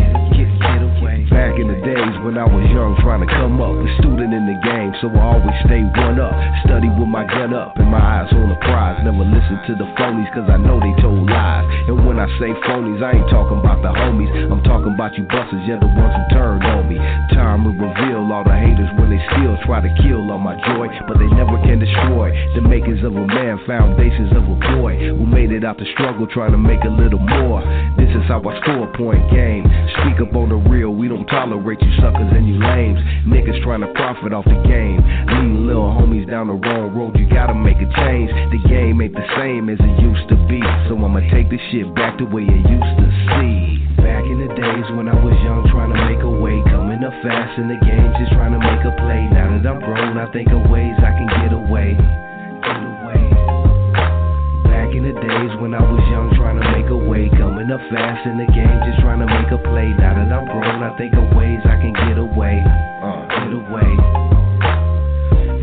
Back in the days when I was young, trying to come up, a student in the game, so I always stay one up. Study with my gun up and my eyes on the prize. Never listen to the phonies, cause I know they told lies. And when I say phonies, I ain't talking about the homies. I'm talking about you busters, you're the ones who turned on me. Time will reveal all the haters when they still try to kill all my joy, but they never can destroy the makings of a man, foundations of a boy who made it out the struggle, trying to make a little more. This is how I score a point game. Speak up on the real, we don't tolerate you suckers and you lames. Niggas trying to profit off the game, leading little homies down the wrong road. You gotta make a change. The game ain't the same as it used to be, so I'ma take this shit back the way it used to see. Back in the days when I was young, trying to make a way, coming up fast in the game, just trying to make a play. Now that I'm grown, I think of ways I can get away. Back in the days when I was young, trying to make a way, coming up fast in the game, just trying to make a play. Now that I'm grown, I think of ways I can get away. Get away.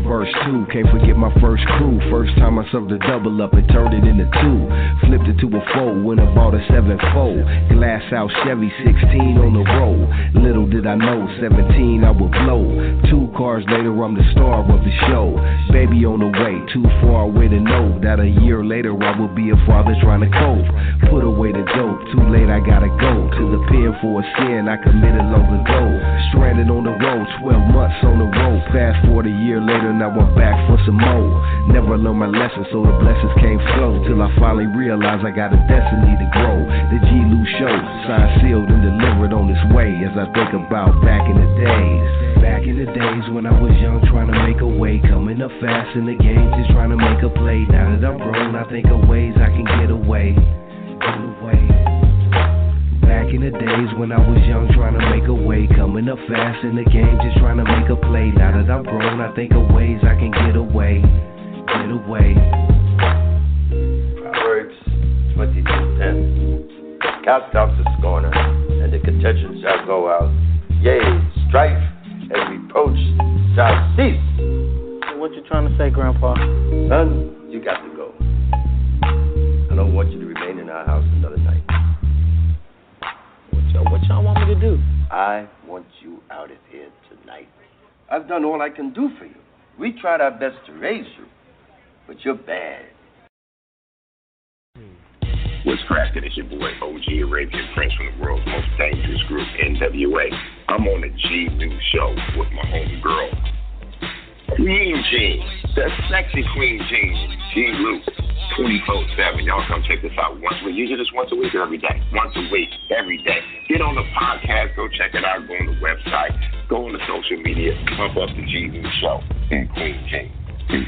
Verse 2, can't forget my first crew. First time I served a double up and turned it into 2. Flipped it to a 4, went and bought a 7-4. Glass house Chevy, 16 on the road. Little did I know, 17 I would blow. 2 cars later, I'm the star of the show. Baby on the way, too far away to know that a year later I will be a father trying to cope. Put away the dope, too late I gotta go to the pen for a sin I committed long ago. Stranded on the road, 12 months on the road. Fast forward a year later, now I'm back for some more. Never learned my lesson, so the blessings can't flow. Till I finally realized I got a destiny to grow. The G-Lew show, signed, sealed, and delivered on its way. As I think about back in the days. Back in the days when I was young, trying to make a way, coming up fast in the game, just trying to make a play. Now that I'm grown, I think of ways I can get away. Get away. Back in the days when I was young, trying to make a way, coming up fast in the game, just trying to make a play. Now that I'm grown, I think of ways I can get away. Get away.
Proverbs 22:10. Cast out the scorner, and the contention shall go out. Yea, strife and reproach shall cease.
What you trying to say, Grandpa?
Son, you got to go. I don't want you to remain in our house another night.
What y'all want me to do?
I want you out of here tonight. I've done all I can do for you. We tried our best to raise you, but you're bad.
What's cracking? It's your boy OG Arabian Prince from the world's most dangerous group, NWA. I'm on the G-Lew show with my homegirl, Queen Jean, the sexy Queen Jean, G-Lew, 24/7. Y'all come check this out once a week. Usually just once a week or every day. Once a week, every day. Get on the podcast, go check it out, go on the website, go on the social media, pump up the G-Lew show and Queen Jean. Peace.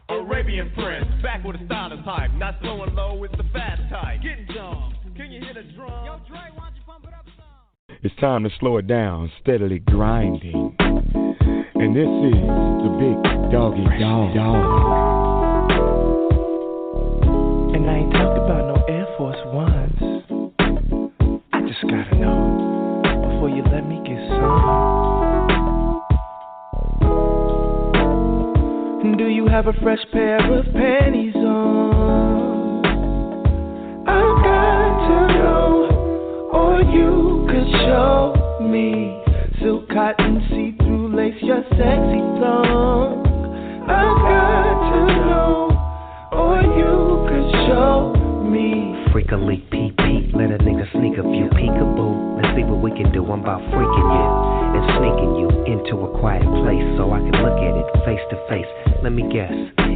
Arabian Prince, back with a style is hype. Not slow and low, it's the fast type. Getting dumb. Can you hit a drum? Yo, Dre, why don't you pump it up some?
It's time to slow it down, steadily grinding. And this is the big doggy dog.
And I ain't talking about no Air Force Ones. I just gotta know before you let me get some. Do you have a fresh pair of panties on? I've got to know, or you could show me. Silk, cotton, see-through lace, your sexy thong. I've got to know, or you could show me.
Freak a leak, pee, let a nigga sneak a few peekaboo. Let's see what we can do. I'm about freaking you and sneaking you into a quiet place so I can look at it face to face. Let me guess,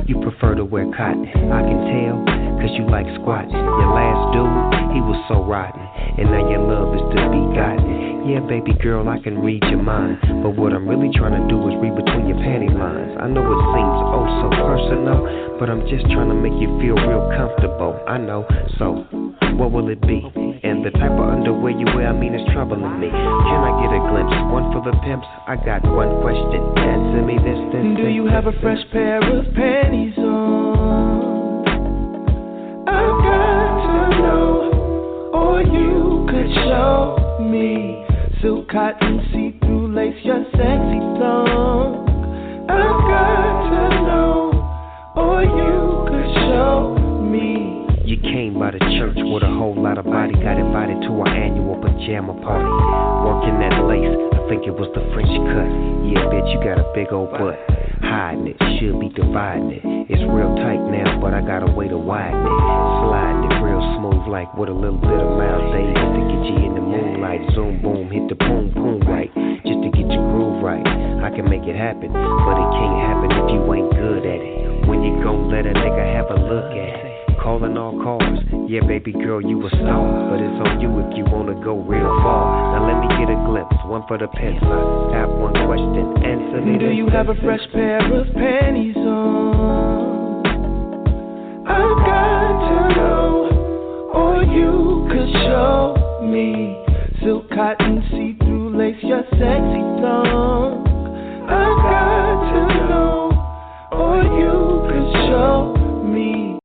you prefer to wear cotton. I can tell, cause you like squatting. Your last dude, he was so rotten, and now your love is to be gotten. Yeah, baby girl, I can read your mind, but what I'm really trying to do is read between your panty lines. I know it seems oh so personal, but I'm just trying to make you feel real comfortable. I know, so what will it be? And the type of underwear you wear, I mean, it's troubling me. Can I get a glimpse? One for the pimps? I got one question. Answer me this.
Do you have a fresh pair of panties on? I've got to know, or you could show me. Silk, cotton, see-through lace, your sexy thong. I've got to know, or you could show me.
You came by the church with a whole lot of body, got it by pajama party. Working that lace, I think it was the French cut. Yeah, bitch, you got a big old butt. Hiding it, should be dividing it. It's real tight now, but I got a way to widen it. Sliding it real smooth, like with a little bit of Miles Davis to get you in the moonlight. Zoom, boom, hit the boom, boom right, just to get your groove right. I can make it happen, but it can't happen if you ain't good at it. When you gon' let a nigga have a look at it. Calling all cars, yeah, baby girl, you a star. But it's on you if you wanna go real far. Now let me get a glimpse, one for the pets. I have one question, answer me.
Do you have a fresh pair of panties on? I've got to know, or you could show me. Silk, cotton, see-through lace, your sexy tongue. I've got to know, or you could show me.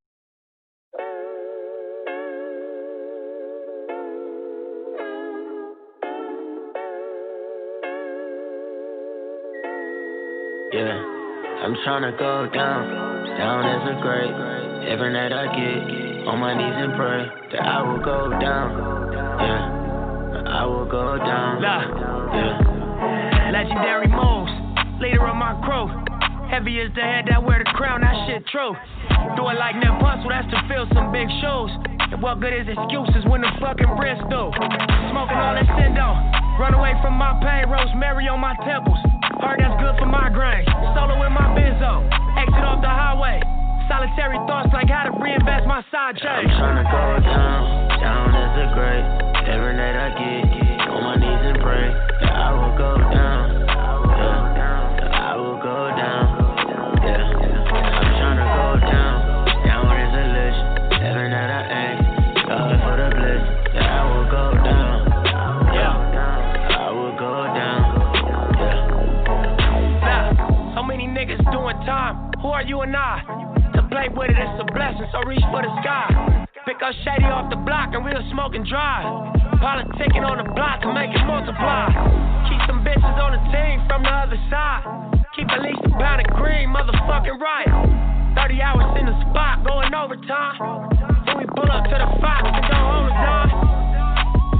Yeah, I'm tryna go down as a grave. Every night I get on my knees and pray that I will go down. Yeah, I will go down.
Yeah. Legendary moves, leader of my crew. Heavy as the head that wear the crown, that shit true. Do it like Nip Hustle, that's to fill some big shoes. And what good is excuses when the fucking wrist do? Smoking all that Sindo, run away from my pain, rosemary on my temples. Heard that's good for migraines. Solo in my benzo, exit off the highway. Solitary thoughts like how to reinvest my side check.
I'm tryna go down as a grave. Every night I get on my knees and pray that I will go down. Yeah, I will go down. Yeah, I'm tryna go down as a lich. Every night I aim, God for the bliss. Yeah, I will go down. Yeah, I will go down.
So many niggas doing time. Who are you and I? To play with it, it's a blessing, so reach for the sky. Pick up Shady off the block and we'll smoke and drive. Politicking on the block to make it multiply. Keep some bitches on the team from the other side. Keep at least a pound of green, motherfucking right. 30 hours in the spot, going overtime. Then we pull up to the Fox and don't hold it down.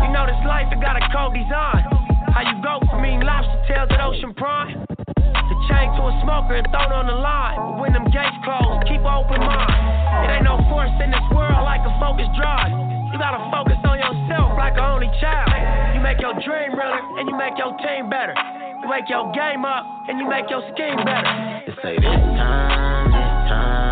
You know this life, it got a cold design. How you go from eating lobster tails at Ocean Prime? The chain to a smoker and thrown on the line. But when them gates close, keep an open mind. It ain't no force in this world like a focus drive. You gotta focus on yourself like an only child. You make your dream realer and you make your team better. You wake your game up and you make your scheme better.
They say this time